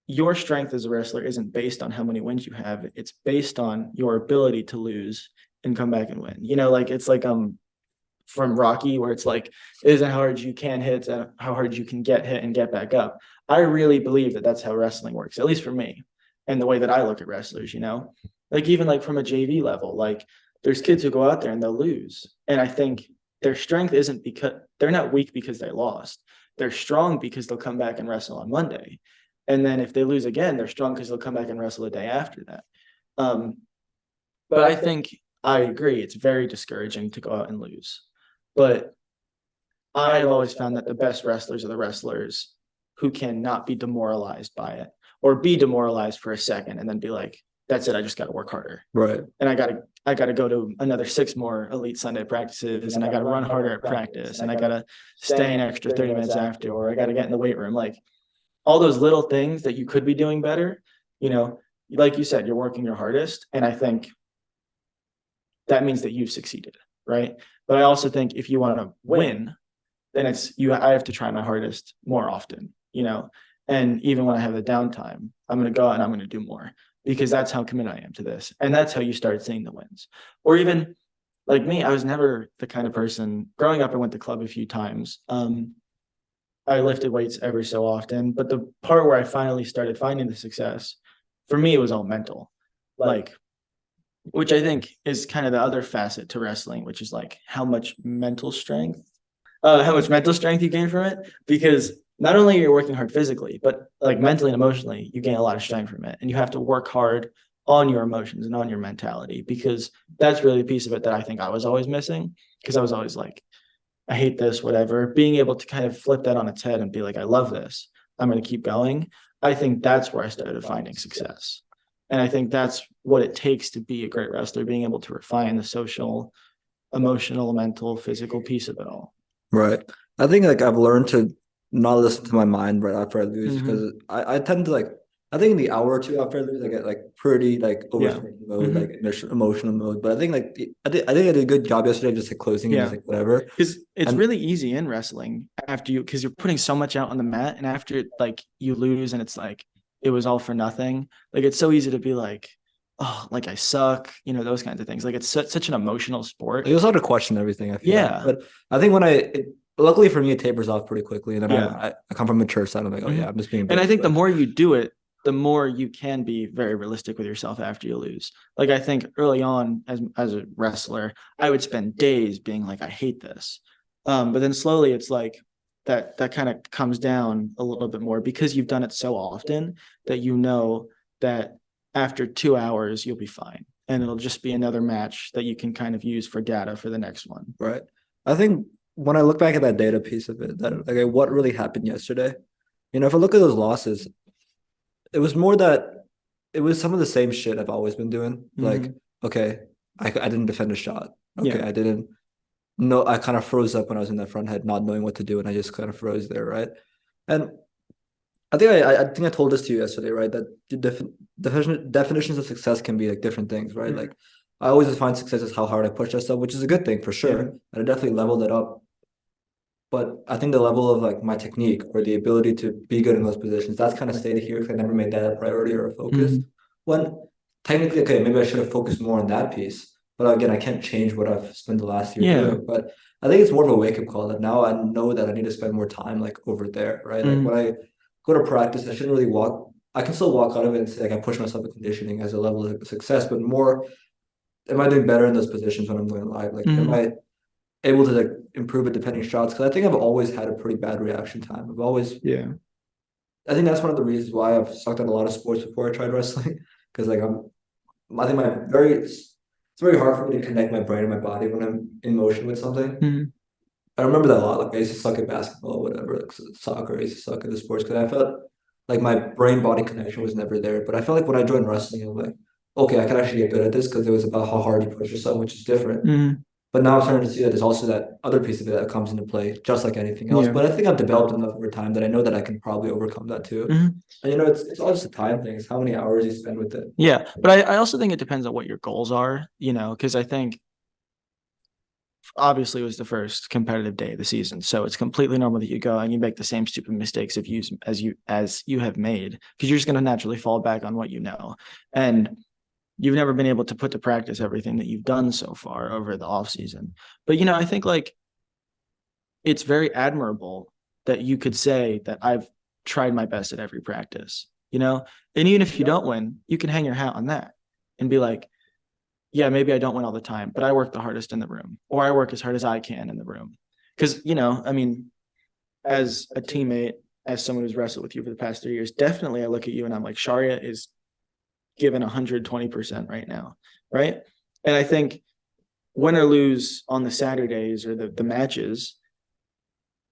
your strength as a wrestler isn't based on how many wins you have. It's based on your ability to lose and come back and win. Like it's like from Rocky, where it's like, it isn't how hard you can hit, it's how hard you can get hit and get back up. I really believe that that's how wrestling works, at least for me, and the way that I look at wrestlers. Like even like from a JV level, like there's kids who go out there and they'll lose, and I think their strength isn't because they're not weak because they lost. They're strong because they'll come back and wrestle on Monday, and then if they lose again, they're strong because they'll come back and wrestle the day after that. But I think I agree, it's very discouraging to go out and lose. But I've always found that the best wrestlers are the wrestlers who cannot be demoralized by it, or be demoralized for a second and then be like, that's it, I just got to work harder. Right. And I got to go to another 6 more elite Sunday practices, and I got to run harder at practice, and I got to stay an extra 30 minutes after, or I got to get in the weight room. Like all those little things that you could be doing better, like you said, you're working your hardest. And I think that means that you've succeeded. Right. But I also think if you want to win, then I have to try my hardest more often, And even when I have the downtime, I'm going to go out and I'm going to do more, because that's how committed I am to this. And that's how you start seeing the wins. Or even like me, I was never the kind of person growing up. I went to club a few times. I lifted weights every so often, but the part where I finally started finding the success for me, it was all mental, like, which I think is kind of the other facet to wrestling, which is like how much mental strength you gain from it, because not only are you working hard physically, but like mentally and emotionally, you gain a lot of strength from it. And you have to work hard on your emotions and on your mentality, because that's really a piece of it that I think I was always missing, because I was always like, I hate this, whatever. Being able to kind of flip that on its head and be like, I love this, I'm going to keep going. I think that's where I started finding success. And I think that's what it takes to be a great wrestler, being able to refine the social, emotional, mental, physical piece of it all. Right. I think like I've learned to not listen to my mind right after I lose, because I tend to like, I think in the hour or two after I lose, I get like pretty like overthinking mode, like emotional mode. But I think like I think I did a good job yesterday, just like closing and just like whatever. Because it's really easy in wrestling because you're putting so much out on the mat, and after like you lose and it's like it was all for nothing. Like it's so easy to be like, oh, like I suck, those kinds of things. Like it's such an emotional sport. You also have to question everything, I feel. But I think luckily for me, it tapers off pretty quickly. And then I come from a mature side. I'm like, oh yeah, I'm just being. And I think the more you do it, the more you can be very realistic with yourself after you lose. Like I think early on as a wrestler, I would spend days being like, I hate this. But then slowly it's like that kind of comes down a little bit more, because you've done it so often that that after 2 hours, you'll be fine. And it'll just be another match that you can kind of use for data for the next one. Right. I think when I look back at that data piece of it, that like what really happened yesterday, if I look at those losses, it was more that it was some of the same shit I've always been doing. Like, okay, I didn't defend a shot. Okay, I didn't. No, I kind of froze up when I was in that front head, not knowing what to do, and I just kind of froze there, right? And I think I told this to you yesterday, right? That definitions of success can be like different things, right? Like I always define success as how hard I push myself, which is a good thing for sure, and I definitely leveled it up. But I think the level of like my technique or the ability to be good in those positions, that's kind of stayed here because I never made that a priority or a focus. When technically, okay, maybe I should have focused more on that piece. But again, I can't change what I've spent the last year doing. But I think it's more of a wake-up call that now I know that I need to spend more time like over there, right? Like when I go to practice, I shouldn't really walk. I can still walk out of it and say like I push myself in conditioning as a level of success, but more, am I doing better in those positions when I'm going live? Like, am I able to like improve at defending shots? Because I think I've always had a pretty bad reaction time. I've always, I think that's one of the reasons why I've sucked at a lot of sports before I tried wrestling. Because like I think it's very hard for me to connect my brain and my body when I'm in motion with something. I remember that a lot. Like I used to suck at basketball, whatever, like soccer. I used to suck at the sports because I felt like my brain body connection was never there. But I felt like when I joined wrestling, I'm like, okay, I can actually get good at this because it was about how hard you push yourself, which is different. But now I'm starting to see that there's also that other piece of it that comes into play, just like anything else. But I think I've developed enough over time that I know that I can probably overcome that too. And it's all just a time thing. It's how many hours you spend with it. Yeah, but I also think it depends on what your goals are, because I think obviously it was the first competitive day of the season, so it's completely normal that you go and you make the same stupid mistakes as you have made, because you're just going to naturally fall back on what you know, and you've never been able to put to practice everything that you've done so far over the off season. But I think like it's very admirable that you could say that I've tried my best at every practice, and even if you don't win, you can hang your hat on that and be like, yeah, maybe I don't win all the time, but I work the hardest in the room, or I work as hard as I can in the room. Because, I mean, as a teammate, as someone who's wrestled with you for the past 3 years, definitely I look at you and I'm like, Shaurya is given 120% right now, right? And I think win or lose on the Saturdays or the matches,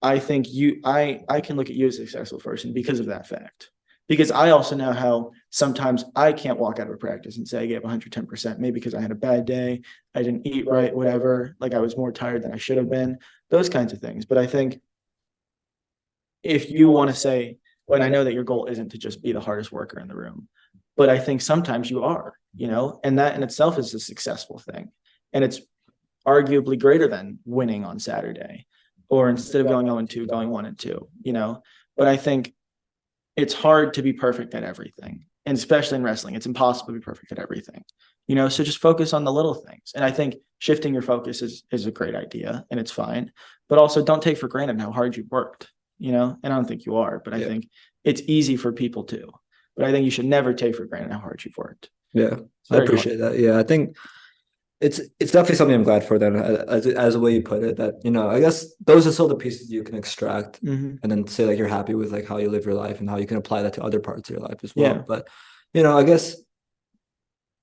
I think I can look at you as a successful person because of that fact. Because I also know how sometimes I can't walk out of a practice and say I gave 110%, maybe because I had a bad day, I didn't eat right, whatever, like I was more tired than I should have been, those kinds of things. But I think if you want to say, when I know that your goal isn't to just be the hardest worker in the room, but I think sometimes you are, and that in itself is a successful thing. And it's arguably greater than winning on Saturday, or instead of going 0-2, going 1-2, But I think it's hard to be perfect at everything. And especially in wrestling, it's impossible to be perfect at everything, so just focus on the little things. And I think shifting your focus is a great idea, and it's fine, but also don't take for granted how hard you worked, and I don't think you are, but I think it's easy for people to, but I think you should never take for granted how hard you've worked. Yeah, I appreciate that. Yeah, I think it's definitely something I'm glad for then, as the way you put it, that, I guess those are still the pieces you can extract and then say like you're happy with like how you live your life and how you can apply that to other parts of your life as well. But, I guess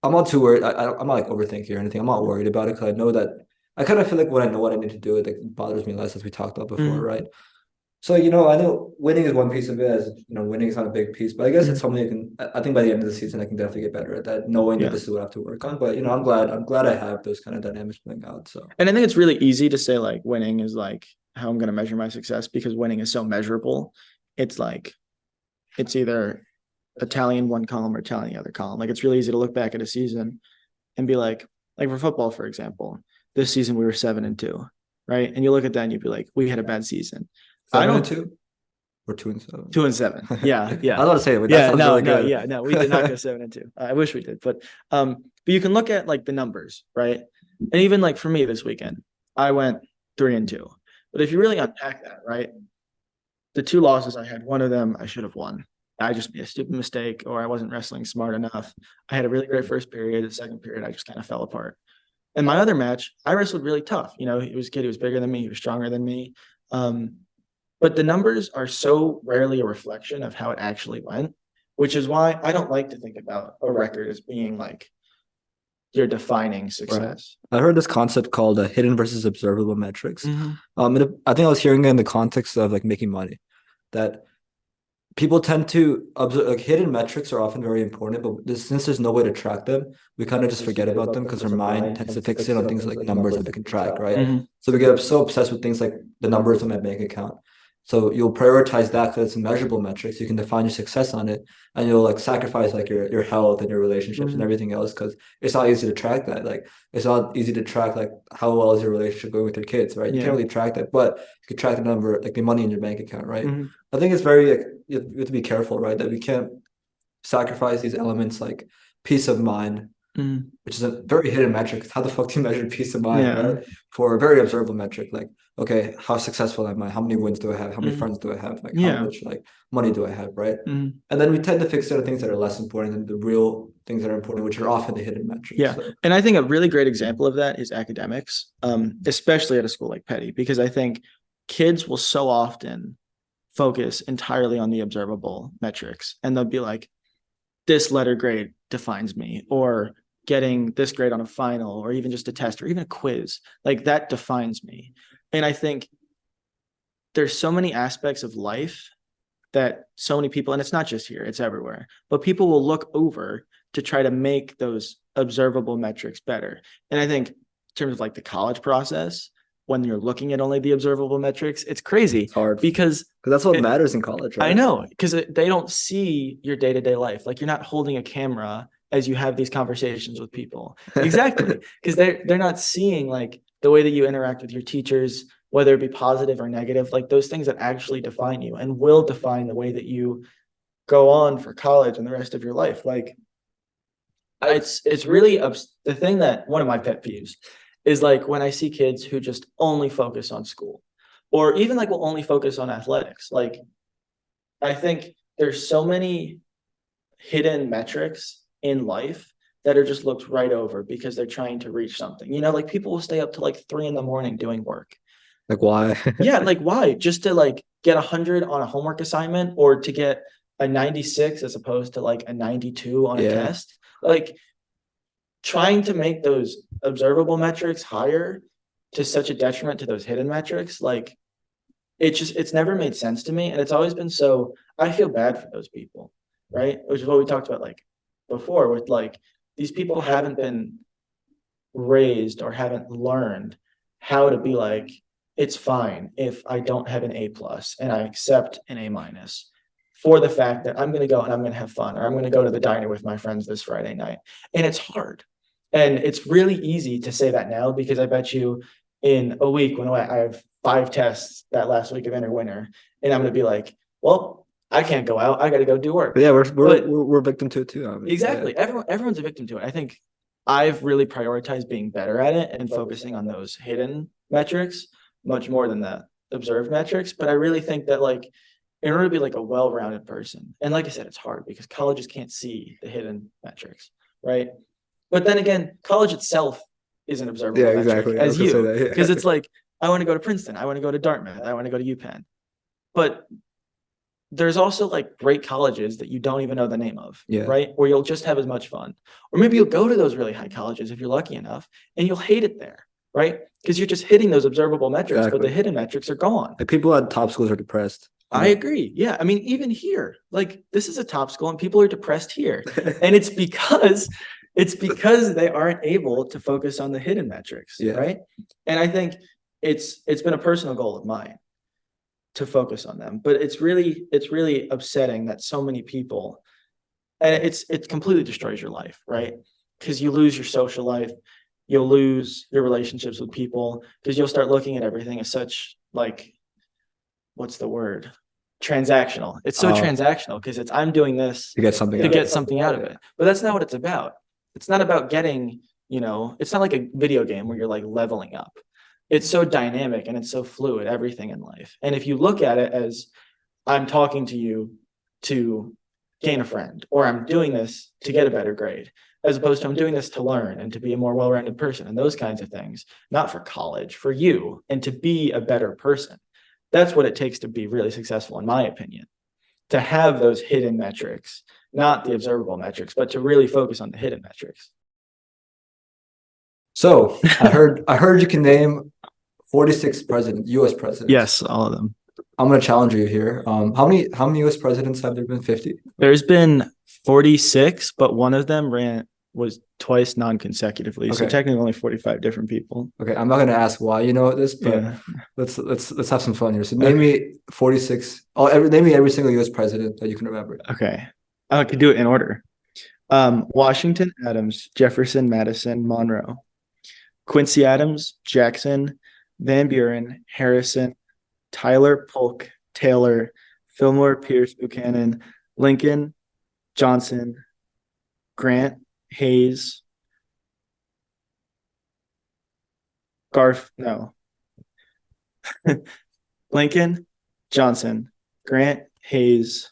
I'm not too worried. I'm not like overthinking or anything. I'm not worried about it because I know that I kind of feel like when I know what I need to do, it like bothers me less, as we talked about before, right? So, I know winning is one piece of it, as winning is not a big piece, but I guess it's something I think by the end of the season, I can definitely get better at that, knowing that this is what I have to work on. But, I'm glad I have those kind of dynamics playing out. So, and I think it's really easy to say like winning is like how I'm going to measure my success, because winning is so measurable. It's like, it's either a tally in one column or tally in the other column. Like, it's really easy to look back at a season and be like for football, for example, this season we were 7-2, right? And you look at that and you'd be like, we had a bad season. 7-2 or 2-7? 2-7. Yeah, yeah. I was about to say it, but that sounds really good. No, we did not go 7-2. I wish we did, but you can look at like the numbers, right? And even like for me this weekend, I went 3-2. But if you really unpack that, right, the 2 losses I had, one of them I should have won. I just made a stupid mistake, or I wasn't wrestling smart enough. I had a really great first period. The second period, I just kind of fell apart. And my other match, I wrestled really tough. He was a kid who was bigger than me. He was stronger than me. But the numbers are so rarely a reflection of how it actually went, which is why I don't like to think about a record as being like your defining success. Right. I heard this concept called hidden versus observable metrics. I think I was hearing it in the context of like making money, that people tend to observe, like hidden metrics are often very important, but since there's no way to track them, we kind of just forget about them because our mind tends to fixate on things like numbers that we can track, right? So we get so obsessed with things like the numbers on my bank account. So you'll prioritize that because it's a measurable metric. So you can define your success on it, and you'll like sacrifice like your health and your relationships and everything else, because it's not easy to track that. Like, it's not easy to track like how well is your relationship going with your kids, right? You can't really track that, but you can track the number, like the money in your bank account, right? I think it's very like, you have to be careful, right? That we can't sacrifice these elements like peace of mind, which is a very hidden metric. How the fuck do you measure peace of mind, right? For a very observable metric, like, okay, how successful am I? How many wins do I have? How many friends do I have? Like, how much like money do I have, right? And then we tend to fixate on things that are less important than the real things that are important, which are often the hidden metrics. Yeah, so. And I think a really great example of that is academics, especially at a school like Peddie, because I think kids will so often focus entirely on the observable metrics, and they'll be like, this letter grade defines me, or getting this grade on a final, or even just a test, or even a quiz, like that defines me. And I think there's so many aspects of life that so many people, and it's not just here, it's everywhere, but people will look over to try to make those observable metrics better. And I think in terms of like the college process, when you're looking at only the observable metrics, it's crazy. It's hard because that's what matters in college, right? I know, because they don't see your day-to-day life. Like, you're not holding a camera as you have these conversations with people. Exactly. Because they're not seeing like the way that you interact with your teachers, whether it be positive or negative, like those things that actually define you and will define the way that you go on for college and the rest of your life. Like, it's really the thing that one of my pet peeves is like when I see kids who just only focus on school, or even like will only focus on athletics. Like, I think there's so many hidden metrics in life that are just looked right over because they're trying to reach something. Like people will stay up to like 3 a.m. doing work. Like, why? Yeah, like why? Just to like get 100 on a homework assignment, or to get a 96 as opposed to like a 92 on a test. Like, trying to make those observable metrics higher to such a detriment to those hidden metrics, like it's never made sense to me. And it's always been so, I feel bad for those people, right? Which is what we talked about like before, with like these people haven't been raised or haven't learned how to be like, it's fine if I don't have an A+ and I accept an A- for the fact that I'm going to go and I'm going to have fun, or I'm going to go to the diner with my friends this Friday night. And it's hard. And it's really easy to say that now, because I bet you in a week when I have 5 tests that last week of inner winter, and I'm going to be like, well, I can't go out. I got to go do work. But yeah, we're a victim to it too. Obviously. Exactly. Yeah. Everyone's a victim to it. I think I've really prioritized being better at it and focusing on those hidden metrics much more than the observed metrics. But I really think that like in order to be like a well-rounded person, and like I said, it's hard because colleges can't see the hidden metrics, right? But then again, college itself is an observable metric exactly. as you, because because it's like, I want to go to Princeton, I want to go to Dartmouth, I want to go to UPenn. But there's also like great colleges that you don't even know the name of, right? Where you'll just have as much fun. Or maybe you'll go to those really high colleges if you're lucky enough, and you'll hate it there, right? Because you're just hitting those observable metrics, but the hidden metrics are gone. Like people at top schools are depressed. I agree. Yeah. I mean, even here, like this is a top school and people are depressed here. And it's because they aren't able to focus on the hidden metrics. Right. And I think it's been a personal goal of mine to focus on them. But it's really upsetting that so many people, and it completely destroys your life, right? Because you lose your social life, you'll lose your relationships with people, because you'll start looking at everything as such like, what's the word? Transactional. It's so transactional because it's I'm doing this to get something out of it. But that's not what it's about. It's not about getting, it's not like a video game where you're like leveling up. It's so dynamic and it's so fluid, everything in life. And if you look at it as I'm talking to you to gain a friend, or I'm doing this to get a better grade, as opposed to I'm doing this to learn and to be a more well-rounded person and those kinds of things, not for college, for you, and to be a better person. That's what it takes to be really successful, in my opinion, to have those hidden metrics, not the observable metrics, but to really focus on the hidden metrics. So I heard you can name 46 U.S. presidents. Yes, all of them. I'm going to challenge you here. How many U.S. presidents have there been? 50? There's been 46, but one of them was twice non-consecutively. Okay. So technically only 45 different people. Okay, I'm not going to ask why you know this, but let's have some fun here. So name me 46. Name me every single U.S. president that you can remember. Okay, I could do it in order. Washington, Adams, Jefferson, Madison, Monroe, Quincy Adams, Jackson, Van Buren, Harrison, Tyler, Polk, Taylor, Fillmore, Pierce, Buchanan, Lincoln, Johnson, Grant, Hayes, Lincoln, Johnson, Grant, Hayes.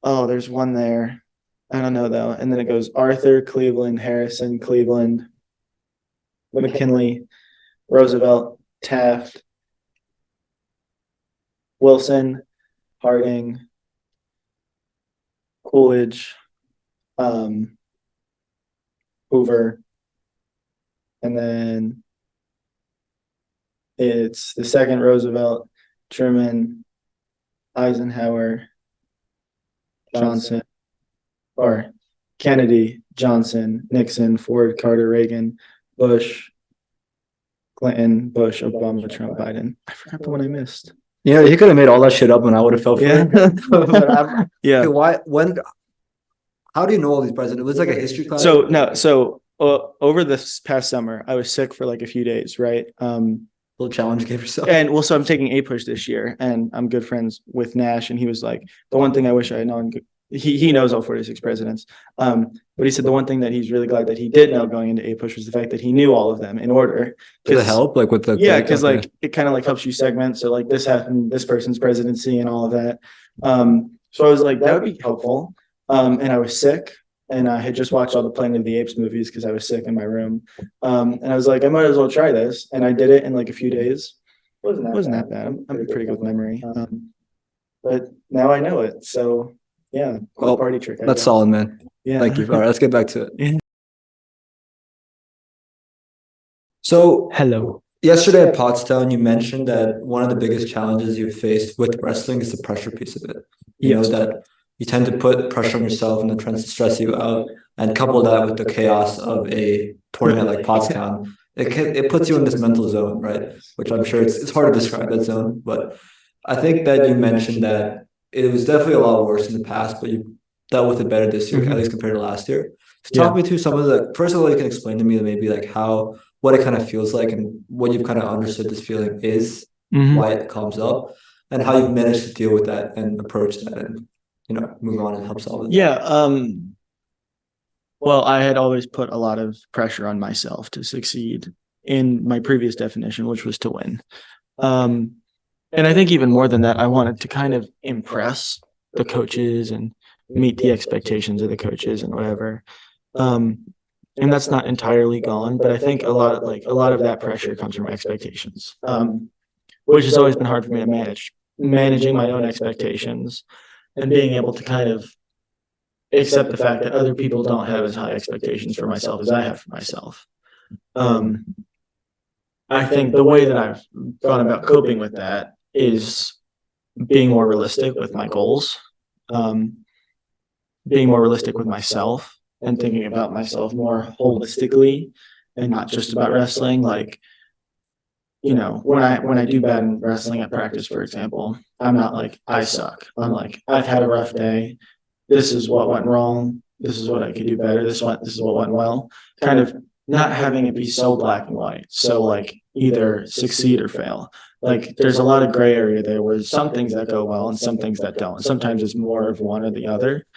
Oh, there's one there. I don't know though. And then it goes Arthur, Cleveland, Harrison, Cleveland, McKinley, Roosevelt, Taft, Wilson, Harding, Coolidge, Hoover, and then it's the second Roosevelt, Truman, Eisenhower, Johnson, or Kennedy, Johnson, Nixon, Ford, Carter, Reagan, Bush, Clinton, Bush, Obama, Trump, Biden. I forgot the one I missed. Yeah, you could have made all that shit up and I would have felt for it. Yeah. Okay, how do you know all these presidents? It was like a history class? Over this past summer, I was sick for like a few days, right? Little challenge you gave yourself. And so I'm taking APUSH this year, and I'm good friends with Nash, and he was like, the one thing I wish I had known, he knows all 46 presidents, but he said the one thing that he's really glad that he did know going into APUSH was the fact that he knew all of them in order. Does it help? Like with the because like it kind of like helps you segment. So like this happened, this person's presidency and all of that. So I was like, that would be helpful. And I was sick. And I had just watched all the Planet of the Apes movies because I was sick in my room. And I was like, I might as well try this. And I did it in like a few days. It wasn't that bad. I'm pretty good with memory. But now I know it. So yeah. Well, party trick. That's solid, man. Yeah. Thank you. All right, let's get back to it. Yeah. So hello. Yesterday at Pottstown, you mentioned that one of the biggest challenges you've faced with wrestling is the pressure piece of it. You know, that you tend to put pressure on yourself and it tends to stress you out, and couple that with the chaos of a tournament like Pottstown, it puts you in this mental zone, right? Which I'm sure it's hard to describe that zone, but I think that you mentioned that it was definitely a lot worse in the past, but you dealt with it better this year, at least compared to last year. So talk me through some of the, first of all, you can explain to me maybe like what it kind of feels like and what you've kind of understood this feeling is, why it comes up. and how you've managed to deal with that and approach that and, move on and help solve it. Yeah. Well, I had always put a lot of pressure on myself to succeed in my previous definition, which was to win. And I think even more than that, I wanted to kind of impress the coaches and meet the expectations of the coaches and whatever. And that's not entirely gone, but I think a lot of that pressure comes from expectations, which has always been hard for me to manage. Managing my own expectations and being able to kind of accept the fact that other people don't have as high expectations for myself as I have for myself. I think the way that I've gone about coping with that is being more realistic with my goals, being more realistic with myself, and thinking about myself more holistically and not just about wrestling. Like, when I do bad in wrestling at practice, for example, I'm not like, I suck. I'm like, I've had a rough day. This is what went wrong. This is what I could do better. This is what went well. Kind of not having it be so black and white. So like either succeed or fail. Like there's a lot of gray area there where some things that go well and some things that don't. Sometimes it's more of one or the other.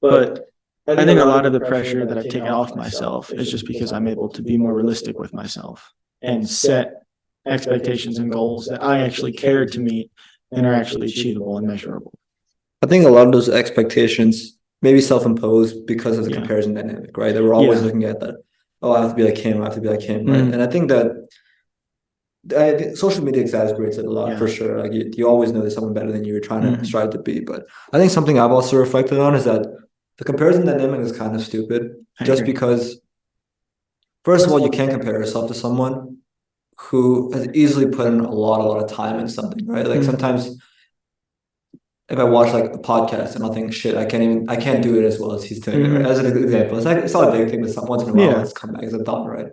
But I think a lot of the pressure that I've taken off myself is just because I'm able to be more realistic with myself and set expectations and goals that I actually care to meet and are actually achievable and measurable. I think a lot of those expectations maybe self-imposed because of the comparison dynamic, right? That we're always looking at that. Oh, I have to be like him. I have to be like him, right? And I think that social media exaggerates it a lot for sure. Like you always know there's someone better than you. You're trying to strive to be. But I think something I've also reflected on is that the comparison dynamic is kind of stupid. Just because, first of all, you can't compare yourself to someone who has easily put in a lot of time into something, right? Like sometimes if I watch like a podcast and I'll think, shit, I can't do it as well as he's doing it, right? As an example, it's not a big thing, but once in a while it's come back as a thought, right?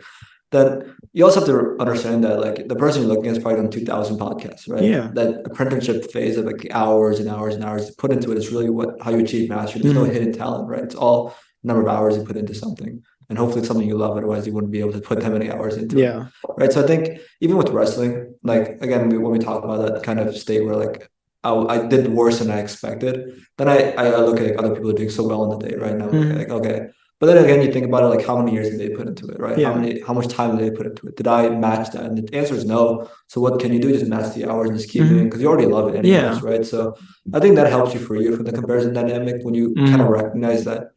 Then you also have to understand that like the person you're looking at is probably done 2,000 podcasts, right? Yeah. That apprenticeship phase of like hours and hours and hours put into it is really how you achieve mastery. There's no hidden talent, right? It's all number of hours you put into something. And hopefully it's something you love, otherwise you wouldn't be able to put that many hours into it. Right. So I think even with wrestling, like again, when we talk about that kind of state where like I did worse than I expected, then I look at like, other people doing so well in the day right now. Like, okay. But then again, you think about it, like how many years did they put into it, right? How much time did they put into it? Did I match that? And the answer is no. So what can you do? Just match the hours and just keep doing, because you already love it anyways, right? So I think that helps you for from the comparison dynamic when you kind of recognize that.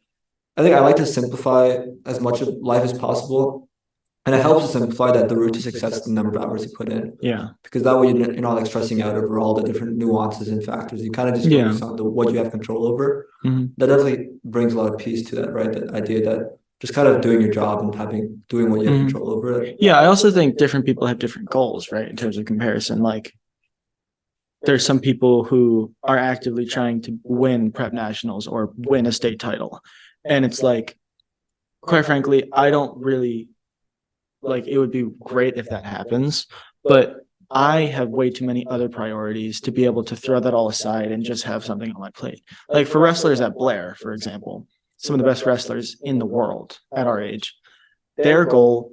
I think I like to simplify as much of life as possible. And it helps to simplify that the route to success is the number of hours you put in. Yeah. Because that way you're not like stressing out over all the different nuances and factors. You kind of just focus on what you have control over. That definitely brings a lot of peace to that, right? That idea that just kind of doing your job and doing what you have control over. Yeah, I also think different people have different goals, right? In terms of comparison. Like there's some people who are actively trying to win prep nationals or win a state title. And it's like, quite frankly, I don't really like, it would be great if that happens, but I have way too many other priorities to be able to throw that all aside and just have something on my plate. Like for wrestlers at Blair, for example, some of the best wrestlers in the world at our age, their goal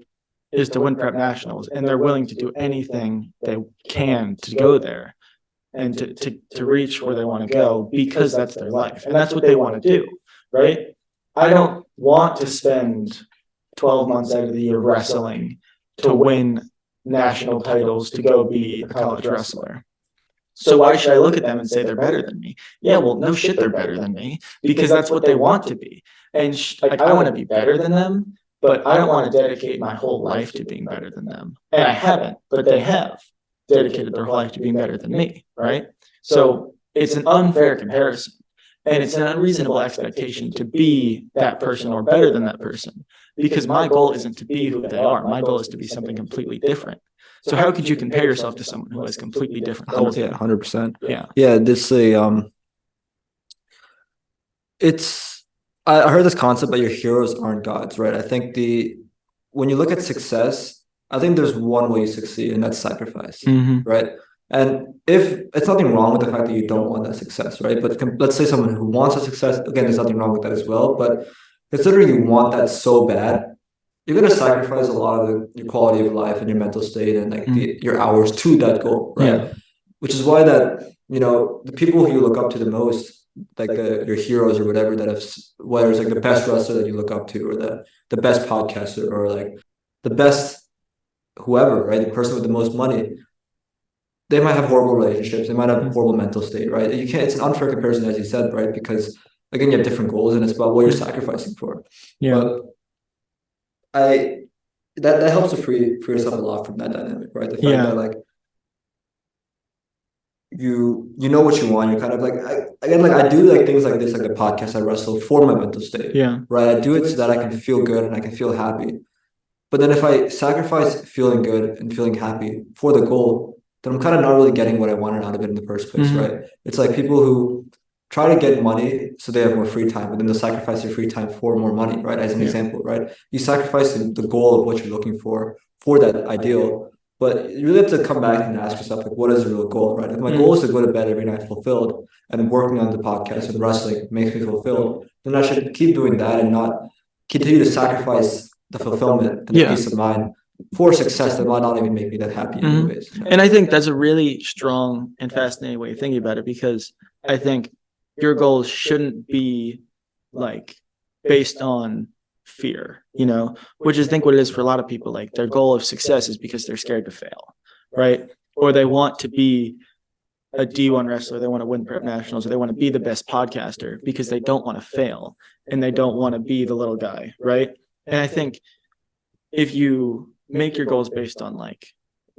is to win prep nationals, and they're willing to do anything they can to go there and to reach where they want to go, because that's their life and that's what they want to do, right? I don't want to spend 12 months out of the year wrestling to win national titles to go be a college wrestler. So why should I look at them and say they're better than me? Yeah, well, no shit, they're better than me, because that's what they want to be. And like, I want to be better than them, but I don't want to dedicate my whole life to being better than them. And I haven't, but they have dedicated their whole life to being better than me, right? So it's an unfair comparison. And it's an unreasonable expectation to be that person or better than that person, because my goal isn't to be who they are. My goal is to be something completely different. So how could you compare yourself to someone who has completely different goals? Yeah, 100%. Yeah. Yeah, I heard this concept that your heroes aren't gods, right? I think when you look at success, I think there's one way you succeed, and that's sacrifice, right? And if it's nothing wrong with the fact that you don't want that success, right? But let's say someone who wants a success, again, there's nothing wrong with that as well. But considering you want that so bad, you're going to sacrifice a lot of your quality of life and your mental state and like your hours to that goal, right? Yeah. Which is why that the people who you look up to the most, like your heroes or whatever, that have, whether it's like the best wrestler that you look up to, or the best podcaster, or like the best whoever, right? The person with the most money, they might have horrible relationships. They might have horrible mental state, right? You can't. It's an unfair comparison, as you said, right? Because again, you have different goals, and it's about what you're sacrificing for. Yeah. But that helps to free yourself a lot from that dynamic, right? The fact that like you know what you want. You're kind of like I do like things like this, like the podcast I wrestle, for my mental state. Yeah. Right. I do it so that I can feel good and I can feel happy. But then if I sacrifice feeling good and feeling happy for the goal, then I'm kind of not really getting what I wanted out of it in the first place, right? It's like people who try to get money so they have more free time, but then they'll sacrifice their free time for more money, right? As an example, right? You sacrifice the goal of what you're looking for that ideal, but you really have to come back and ask yourself, like, what is the real goal, right? If my goal is to go to bed every night fulfilled, and working on the podcast and wrestling makes me fulfilled, then I should keep doing that and not continue to sacrifice the fulfillment and the peace of mind for success that might not even make me that happy anyways. And I think that's a really strong and fascinating way of thinking about it, because I think your goals shouldn't be like based on fear, which is, I think, what it is for a lot of people. Like, their goal of success is because they're scared to fail, right? Or they want to be a D1 wrestler, they want to win prep nationals, or they want to be the best podcaster because they don't want to fail and they don't want to be the little guy, right? And I think if you make your goals based on like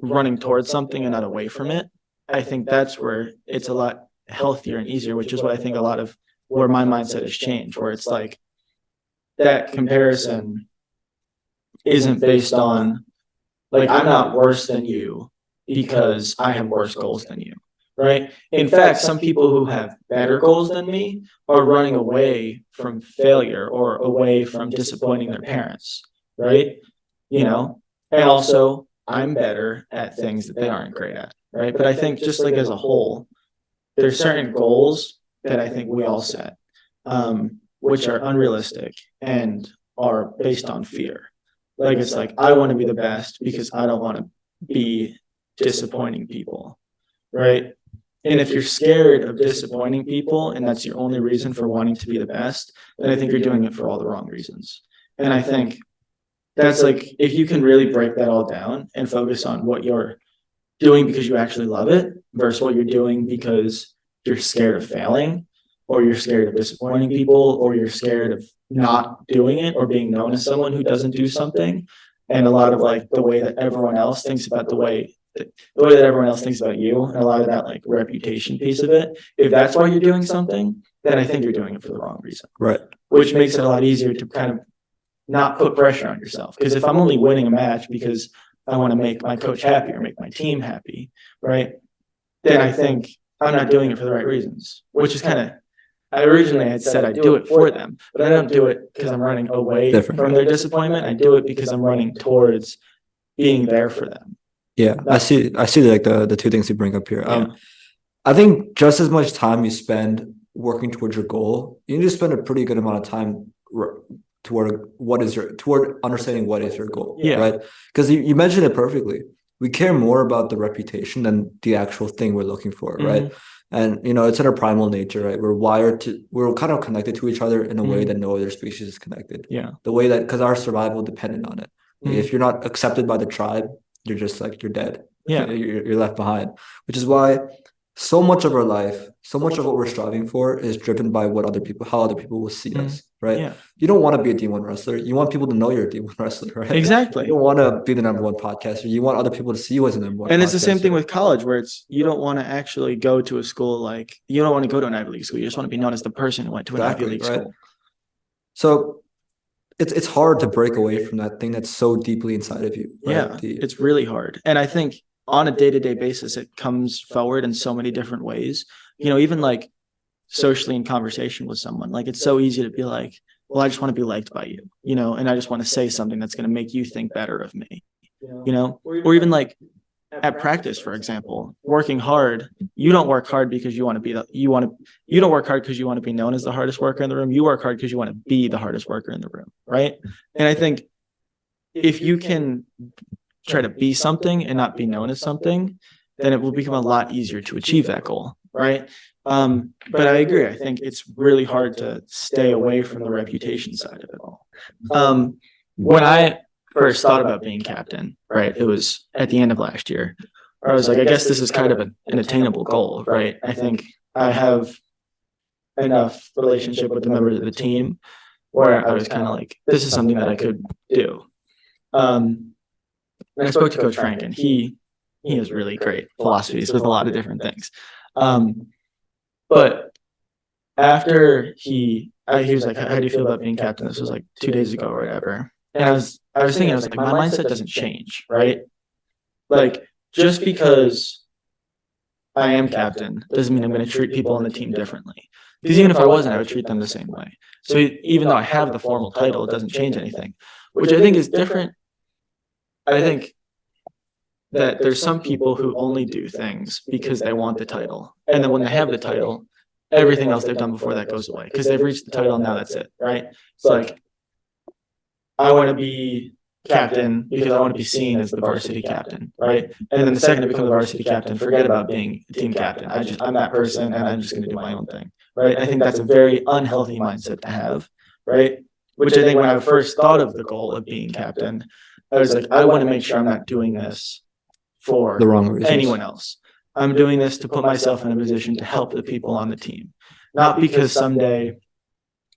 running towards something and not away from it, I think that's where it's a lot healthier and easier, which is what I think a lot of where my mindset has changed, where it's like that comparison isn't based on like, I'm not worse than you because I have worse goals than you, right? In fact, some people who have better goals than me are running away from failure or away from disappointing their parents, right? And also I'm better at things that they aren't great at, right? But I think just like as a whole, there's certain goals that I think we all set, which are unrealistic and are based on fear. Like, it's like, I want to be the best because I don't want to be disappointing people, right? And if you're scared of disappointing people and that's your only reason for wanting to be the best, then I think you're doing it for all the wrong reasons. And I think that's like, if you can really break that all down and focus on what you're doing because you actually love it versus what you're doing because you're scared of failing, or you're scared of disappointing people, or you're scared of not doing it or being known as someone who doesn't do something. And a lot of like the way that everyone else thinks about the way that everyone else thinks about you, and a lot of that like reputation piece of it, if that's why you're doing something, then I think you're doing it for the wrong reason. Right. Which makes it a lot easier to kind of not put pressure on yourself. Because if I'm only winning a match because I want to make my coach happy or make my team happy, right, then I think I'm not doing it for the right reasons, which is kind of, I originally had said I'd do it for them, but I don't do it because I'm running away from their disappointment. I do it because I'm running towards being there for them. Yeah, I see like the two things you bring up here. I think just as much time you spend working towards your goal, you need to spend a pretty good amount of time toward understanding what is your goal, right? Because you mentioned it perfectly. We care more about the reputation than the actual thing we're looking for, right? And it's in our primal nature, right? We're kind of connected to each other in a way that no other species is connected. Yeah. The way that, because our survival depended on it. If you're not accepted by the tribe, you're just like, you're dead. Yeah. You're left behind, which is why so much of our life, so much of what we're striving for is driven by how other people will see us, right? Yeah. You don't want to be a D1 wrestler. You want people to know you're a D1 wrestler, right? Exactly. You don't want to be the number one podcaster. You want other people to see you as the number one. And it's the same thing with college, where it's, you don't want to actually go to a school, like, you don't want to go to an Ivy League school. You just want to be known as the person who went to an Ivy League school. So it's hard to break away from that thing that's so deeply inside of you. Right? Yeah, it's really hard. And I think on a day-to-day basis, it comes forward in so many different ways. Even like socially in conversation with someone, like, it's so easy to be like, well, I just want to be liked by you, and I just want to say something that's going to make you think better of me, or even like at practice, for example, working hard. You don't work hard because you want to be you don't work hard because you want to be known as the hardest worker in the room. You work hard because you want to be the hardest worker in the room. Right. And I think if you can try to be something and not be known as something, then it will become a lot easier to achieve that goal, right? But I agree. I think it's really hard to stay away from the reputation side of it all. When I first thought about being captain, right, it was at the end of last year. I was like, I guess this is kind of an attainable goal, right? I think I have enough relationship with the members of the team where I was kind of like, this is something that I could do. And I spoke to Coach Frank, and he has really great philosophies with a lot of different things. But after he was like, how do you feel about being captain? This was like 2 days ago or whatever. And I was thinking, I was like, my mindset doesn't change, right? Like, just because I am captain doesn't mean I'm going to treat people on the team differently. Because even if I wasn't, I would treat them the same way. So even though I have the formal title, it doesn't change anything, which I think is different. I think that there's some people who only do things because they want the title. And then when they have the title, everything else they've done before that goes away because they've reached the title and now that's it, right? It's like, I want to be captain because I want to be seen as the varsity captain, right? And then the second I become the varsity captain, forget about being a team captain. I'm that person and I'm just going to do my own thing, right? I think that's a very unhealthy mindset to have, right? Which I think when I first thought of the goal of being captain, I was like, I want to make sure I'm not doing this for the wrong reasons. Anyone else. I'm doing this to put myself in a position to help the people on the team, not because someday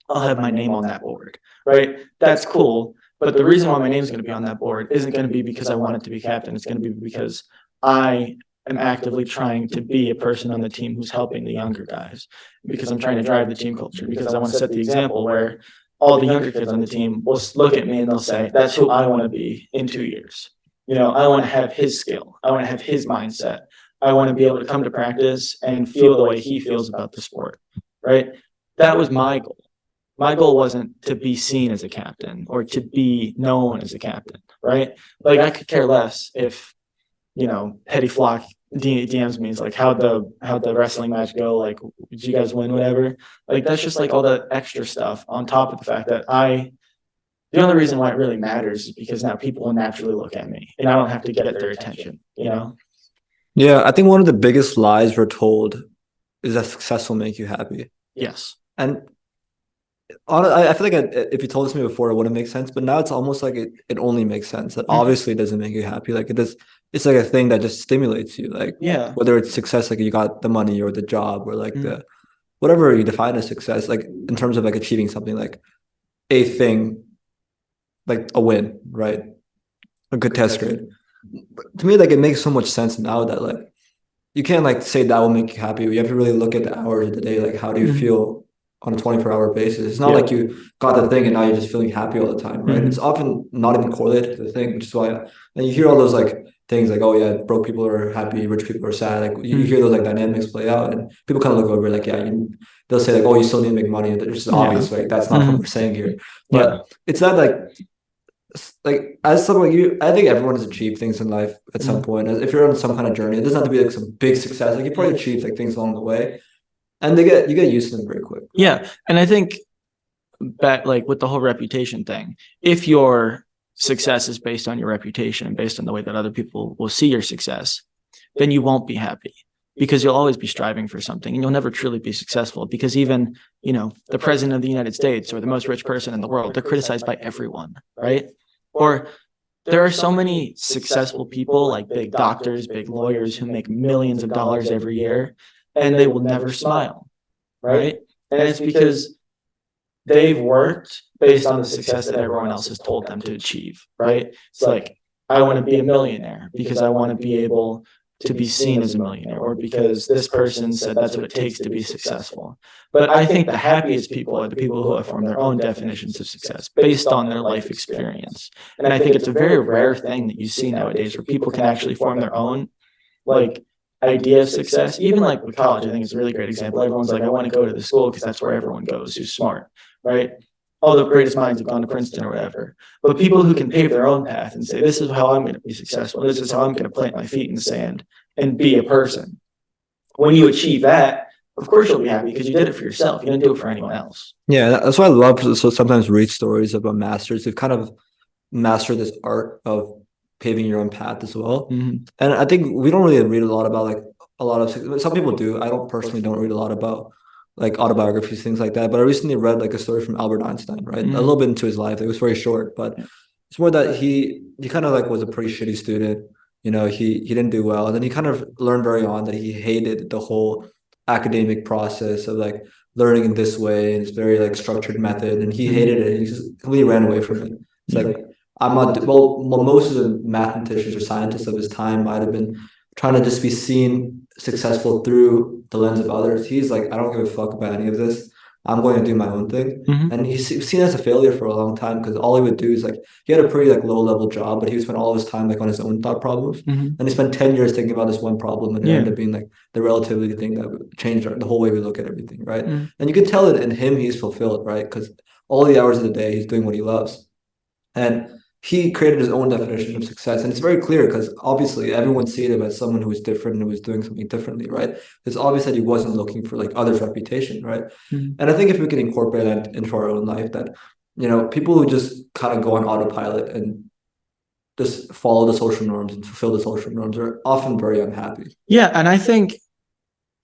I'll have my name on that board, right? That's cool. But the reason why my name is going to be on that board isn't going to be because I want it to be captain. It's going to be because I am actively trying to be a person on the team who's helping the younger guys, because I'm trying to drive the team culture, because I want to set the example where all the younger kids on the team will look at me and they'll say, that's who I want to be in 2 years. You know, I want to have his skill. I want to have his mindset. I want to be able to come to practice and feel the way he feels about the sport, right? That was my goal. My goal wasn't to be seen as a captain or to be known as a captain, right? Like, I could care less if, you know, Peddie Flock DMs me, it's like, how'd the wrestling match go? Like, did you guys win, whatever? Like, that's just like all the extra stuff on top of the fact that the only reason why it really matters is because now people will naturally look at me and I don't have to get their attention, you know? Yeah, I think one of the biggest lies we're told is that success will make you happy. Yes. And I feel like if you told this to me before, it wouldn't make sense. But now it's almost like it only makes sense. That obviously it doesn't make you happy. Like, it's like a thing that just stimulates you. Like, yeah, whether it's success, like you got the money or the job or like the whatever you define as success, like in terms of like achieving something, like a thing, like a win, right? A good test grade. But to me, like, it makes so much sense now that like you can't like say that will make you happy. You have to really look at the hours of the day. Like, how do you feel on a 24-hour basis? It's not like you got the thing and now you're just feeling happy all the time, right? It's often not even correlated to the thing, which is why, and you hear all those like things like, oh yeah, broke people are happy, rich people are sad. Like, you hear those like dynamics play out, and people kind of look over like, yeah, they'll say like, oh, you still need to make money, which is obvious, right? That's not what we're saying here. But it's not like as someone like you, I think everyone has achieved things in life at some point. If you're on some kind of journey, it doesn't have to be like some big success. Like, you probably achieved like things along the way. And you get used to them very quick. Yeah. And I think back, like with the whole reputation thing, if your success is based on your reputation and based on the way that other people will see your success, then you won't be happy, because you'll always be striving for something and you'll never truly be successful, because even, you know, the president of the United States or the most rich person in the world, they're criticized by everyone, right? Or there are so many successful people, like big doctors, big lawyers, who make millions of dollars every year, and they will never smile, right? And it's because they've worked based on the success that everyone else has told them to achieve, right? It's like, I want to be a millionaire because I want to be able to be seen as a millionaire, or because this person said that's what it takes to be successful. But I think the happiest people are the people who have formed their own definitions of success based on their life experience. And I think it's a very rare thing that you see nowadays where people can actually form their own, like, idea of success. Even like with college, I think it's a really great example. Everyone's like, I want to go to the school because that's where everyone goes who's smart, right? All the greatest minds have gone to Princeton or whatever. But people who can pave their own path and say, this is how I'm going to be successful, this is how I'm going to plant my feet in the sand and be a person. When you achieve that, of course you'll be happy because you did it for yourself. You didn't do it for anyone else. Yeah, that's why I love to sometimes read stories about masters who've kind of mastered this art of paving your own path as well. Mhm. And I think we don't really read a lot about like a lot of, some people do. I don't read a lot about like autobiographies, things like that. But I recently read like a story from Albert Einstein, right? A little bit into his life. It was very short, but it's more that he kind of like was a pretty shitty student. You know, he didn't do well. And then he kind of learned very on that he hated the whole academic process of like learning in this way, and it's very like structured method, and he hated it. He just completely ran away from it. It's like, I'm not, well, most of the mathematicians or scientists of his time might have been trying to just be seen successful through the lens of others. He's like, I don't give a fuck about any of this. I'm going to do my own thing. And he's seen as a failure for a long time, because all he would do is like, he had a pretty like low level job, but he would spend all of his time like on his own thought problems. And he spent 10 years thinking about this one problem, and it ended up being like the relativity thing that changed the whole way we look at everything, right? And you can tell it in him, he's fulfilled, right? Because all the hours of the day, he's doing what he loves. And he created his own definition of success. And it's very clear, because obviously everyone sees him as someone who was different and who was doing something differently, right? It's obvious that he wasn't looking for like others' reputation, right? And I think if we can incorporate that into our own life, that, you know, people who just kind of go on autopilot and just follow the social norms and fulfill the social norms are often very unhappy. Yeah, and I think,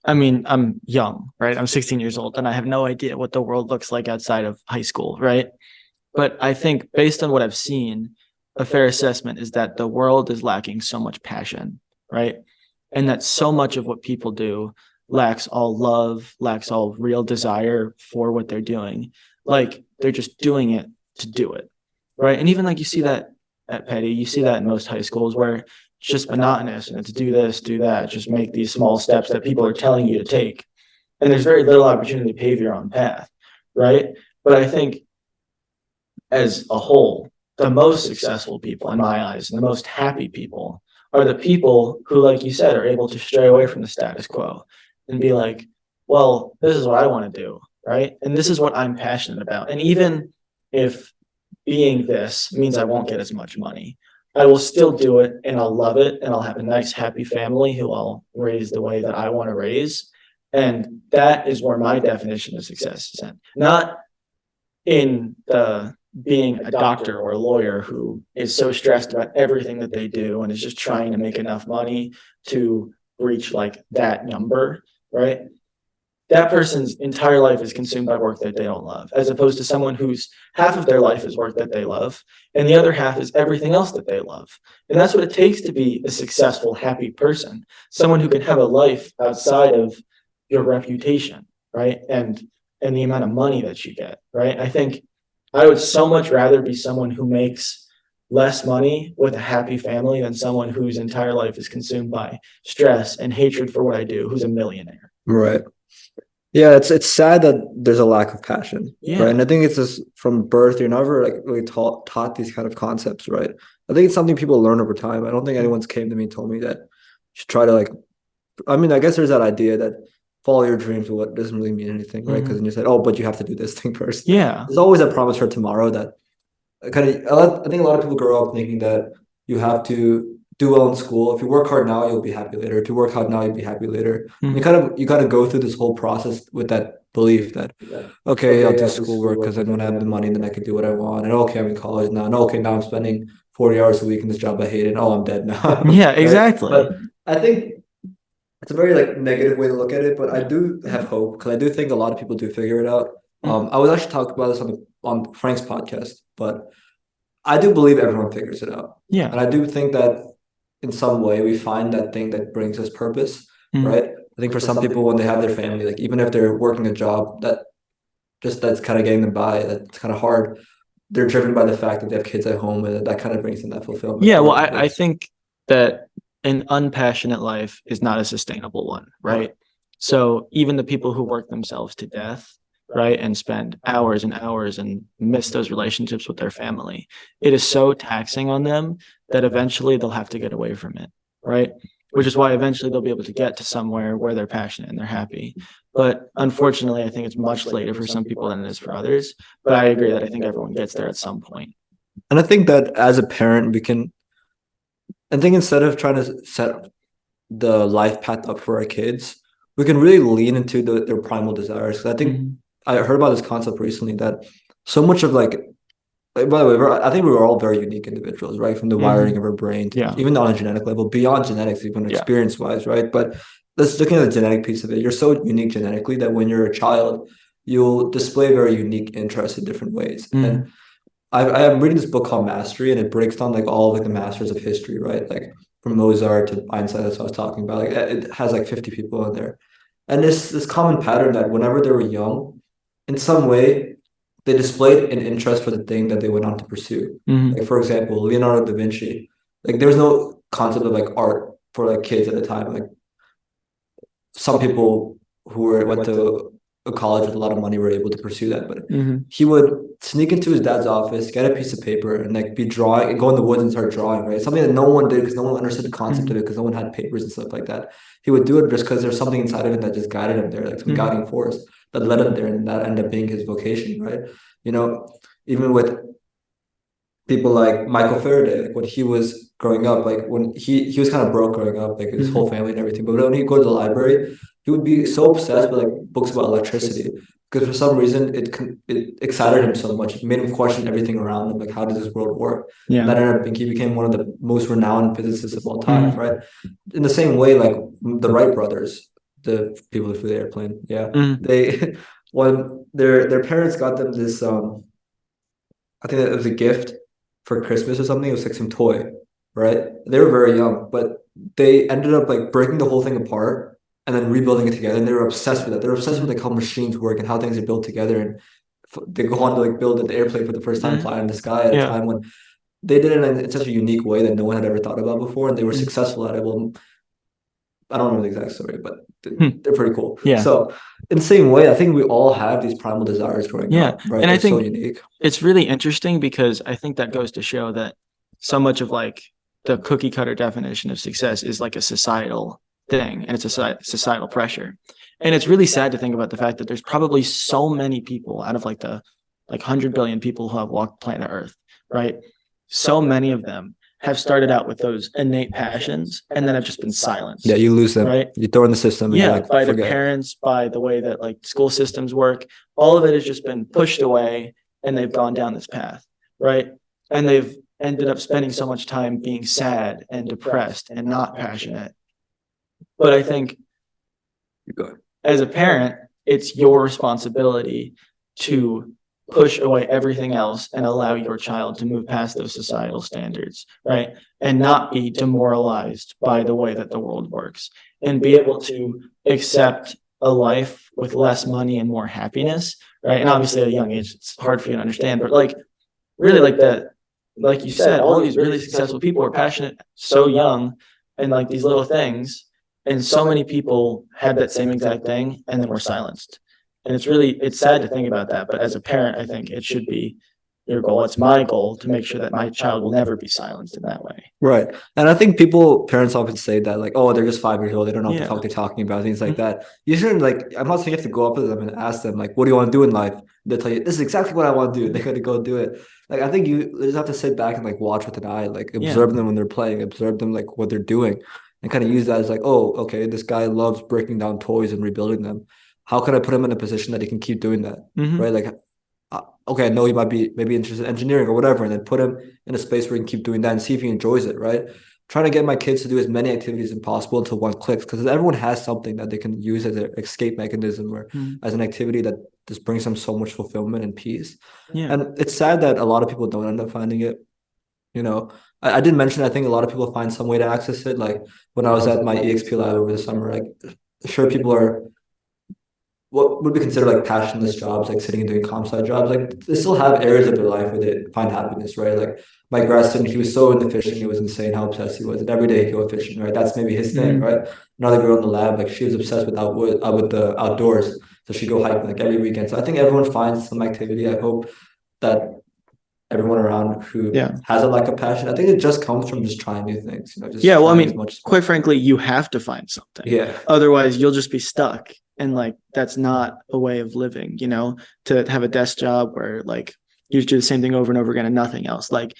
I mean, I'm young, right? I'm 16 years old, and I have no idea what the world looks like outside of high school, right? But I think based on what I've seen, a fair assessment is that the world is lacking so much passion, right? And that so much of what people do lacks all love, lacks all real desire for what they're doing. Like, they're just doing it to do it, right? And even like you see that at Peddie, you see that in most high schools, where it's just monotonous and it's do this, do that, just make these small steps that people are telling you to take. And there's very little opportunity to pave your own path, right? But I think as a whole, the most successful people in my eyes, and the most happy people, are the people who, like you said, are able to stray away from the status quo and be like, well, this is what I want to do, right? And this is what I'm passionate about. And even if being this means I won't get as much money, I will still do it, and I'll love it, and I'll have a nice, happy family who I'll raise the way that I want to raise. And that is where my definition of success is in. Not in the being a doctor or a lawyer who is so stressed about everything that they do and is just trying to make enough money to reach like that number, right? That person's entire life is consumed by work that they don't love, as opposed to someone whose half of their life is work that they love, and the other half is everything else that they love. And that's what it takes to be a successful, happy person, someone who can have a life outside of your reputation, right? And the amount of money that you get, right? I think I would so much rather be someone who makes less money with a happy family than someone whose entire life is consumed by stress and hatred for what I do, who's a millionaire. Right. Yeah, it's sad that there's a lack of passion. Yeah. Right. And I think it's just from birth, you're never like really taught these kind of concepts, right? I think it's something people learn over time. I don't think anyone's came to me and told me that you should try to like, I mean, I guess there's that idea that follow your dreams, but what doesn't really mean anything, right? Because then you said, oh, but you have to do this thing first. Yeah. There's always a promise for tomorrow that kind of, I think a lot of people grow up thinking that you have to do well in school. If you work hard now, you'll be happy later. If you work hard now, you'll be happy later. You got to go through this whole process with that belief that, okay, I'll do schoolwork because then when I have the money, then I can do what I want. And okay, I'm in college now. And okay, now I'm spending 40 hours a week in this job I hate. And oh, I'm dead now. Yeah, exactly. Right? But I think it's a very like negative way to look at it, but I do have hope, because I do think a lot of people do figure it out. I was actually talking about this on Frank's podcast, but I do believe everyone figures it out. Yeah. And I do think that in some way we find that thing that brings us purpose, right? I think for some people, when they have their family, like even if they're working a job that's kind of getting them by, that's kind of hard, they're driven by the fact that they have kids at home, and that kind of brings them that fulfillment. Yeah, well, I think that an unpassionate life is not a sustainable one, right? So even the people who work themselves to death, right, and spend hours and hours and miss those relationships with their family, it is so taxing on them that eventually they'll have to get away from it, right? Which is why eventually they'll be able to get to somewhere where they're passionate and they're happy. But unfortunately, I think it's much later for some people than it is for others. But I agree that I think everyone gets there at some point. And I think that as a parent, I think instead of trying to set the life path up for our kids, we can really lean into their primal desires. I think I heard about this concept recently that so much of like Like, by the way, I think we were all very unique individuals, right? From the wiring of our brain, to, even on a genetic level, beyond genetics, even experience-wise, right? But let's look at the genetic piece of it. You're so unique genetically that when you're a child, you'll display very unique interests in different ways. And I'm reading this book called Mastery, and it breaks down like all of like the masters of history, right? Like from Mozart to Einstein, that's what I was talking about. Like it has like 50 people in there. And this common pattern that whenever they were young, in some way, they displayed an interest for the thing that they went on to pursue. Like for example, Leonardo da Vinci. Like there was no concept of like art for like kids at the time. Like some people who went to a college with a lot of money were able to pursue that, but he would sneak into his dad's office, get a piece of paper, and like be drawing and go in the woods and start drawing, right? Something that no one did because no one understood the concept of it because no one had papers and stuff like that. He would do it just because there's something inside of it that just guided him there, like some guiding force that led him there, and that ended up being his vocation, right? You know, even with people like Michael Faraday, like when he was growing up, like when he was kind of broke growing up, like his whole family and everything. But when he'd go to the library, he would be so obsessed with like books about electricity because for some reason it excited him so much. It made him question everything around him, like how does this world work? And that ended up being he became one of the most renowned physicists of all time, right? In the same way, like the Wright brothers, the people who flew the airplane, they when their parents got them this I think it was a gift for Christmas or something. It was like some toy, right? They were very young, but they ended up like breaking the whole thing apart and then rebuilding it together. And they were obsessed with it. They were obsessed with like how machines work and how things are built together. And they go on to like build an airplane for the first time, fly in the sky at a time when they did it in such a unique way that no one had ever thought about before, and they were successful at it. Well, I don't know the exact story, but they're pretty cool. So in the same way, I think we all have these primal desires growing up, right? And I think so unique. It's really interesting because I think that goes to show that so much of like the cookie cutter definition of success is like a societal thing, and it's a societal pressure. And it's really sad to think about the fact that there's probably so many people out of like the 100 billion people who have walked planet Earth, right? So many of them have started out with those innate passions and then have just been silenced. Yeah, you lose them. Right? You throw in the system. And like, by their parents, by the way that like school systems work. All of it has just been pushed away, and they've gone down this path, right? And they've ended up spending so much time being sad and depressed and not passionate. But I think as a parent, it's your responsibility to push away everything else and allow your child to move past those societal standards, right? And not be demoralized by the way that the world works, and be able to accept a life with less money and more happiness, right? And obviously at a young age, it's hard for you to understand, but like really like that, like you said, all these really successful people are passionate so young and like these little things. And so many people had that same exact thing and then were silenced. And it's sad to think about that. But as a parent, I think it should be your goal. It's my goal to make sure that my child will never be silenced in that way. Right. And I think parents often say that like, oh, they're just 5 years old. They don't know what the fuck they're talking about, things like that. You shouldn't like, I'm not saying you have to go up to them and ask them like, what do you want to do in life? They'll tell you, this is exactly what I want to do. They got to go do it. Like, I think you just have to sit back and like watch with an eye, like observe them when they're playing, observe them like what they're doing, and kind of use that as like, oh, okay, this guy loves breaking down toys and rebuilding them. How can I put him in a position that he can keep doing that? Right. Like, okay, I know he might be maybe interested in engineering or whatever, and then put him in a space where he can keep doing that and see if he enjoys it, right? Trying to get my kids to do as many activities as possible until one clicks, because everyone has something that they can use as an escape mechanism or as an activity that just brings them so much fulfillment and peace. And it's sad that a lot of people don't end up finding it. You know, I did mention, I think a lot of people find some way to access it. Like when I was at my EXP lab over the summer, like sure, people are what would be considered like passionless jobs, like sitting and doing comp sci jobs, like they still have areas of their life where they find happiness, right? Like my grad student, he was so into fishing, it was insane how obsessed he was. And every day he'd go fishing, right? That's maybe his thing, right? Another girl in the lab, like she was obsessed with the outdoors. So she'd go hiking like every weekend. So I think everyone finds some activity. I hope that everyone around who has a lack of passion, I think it just comes from just trying new things, you know, just well, I mean, quite frankly, you have to find something. Otherwise you'll just be stuck. And like, that's not a way of living, you know, to have a desk job where like you do the same thing over and over again and nothing else. Like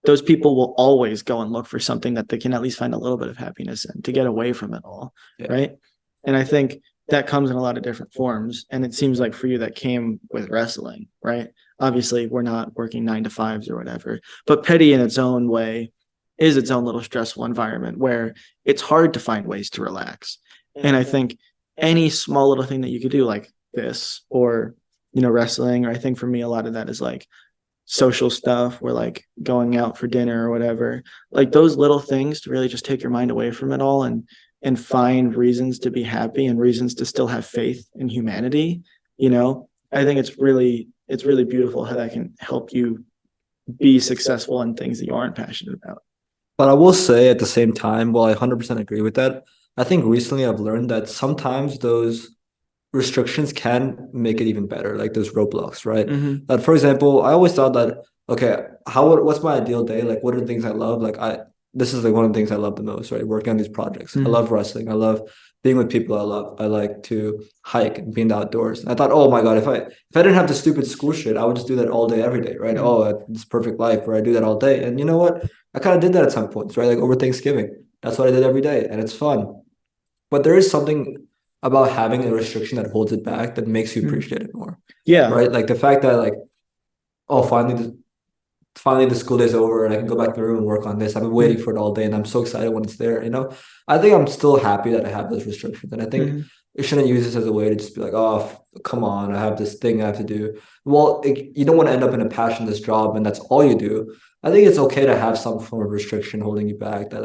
those people will always go and look for something that they can at least find a little bit of happiness in to get away from it all. Right. And I think that comes in a lot of different forms. And it seems like for you that came with wrestling, right? Obviously, we're not working 9 to 5s or whatever, but Peddie in its own way is its own little stressful environment where it's hard to find ways to relax. And I think any small little thing that you could do like this or, wrestling, or I think for me, a lot of that is like social stuff or like going out for dinner or whatever, like those little things to really just take your mind away from it all and find reasons to be happy and reasons to still have faith in humanity. I think it's really beautiful how that can help you be successful in things that you aren't passionate about. But I will say at the same time, while I 100% agree with that, I think recently I've learned that sometimes those restrictions can make it even better, like those roadblocks, right? Mm-hmm. That, for example, I always thought that, okay, what's my ideal day? Like, what are the things I love? This is like one of the things I love the most, right? Working on these projects. Mm-hmm. I love wrestling. I love being with people I love. I like to hike and be in the outdoors. And I thought, oh my God, if I didn't have the stupid school shit, I would just do that all day, every day, right? Mm-hmm. Oh, it's perfect life where I do that all day. And you know what? I kind of did that at some points, right? Like over Thanksgiving. That's what I did every day. And it's fun. But there is something about having a restriction that holds it back that makes you appreciate it more. Yeah. Right? Like the fact that like, oh, finally the school day's over and I can go back to the room and work on this. I've been waiting for it all day and I'm so excited when it's there. I think I'm still happy that I have those restrictions. And I think you shouldn't use this as a way to just be like, oh, come on, I have this thing I have to do. Well, you don't want to end up in a passionless job and that's all you do. I think it's okay to have some form of restriction holding you back. That,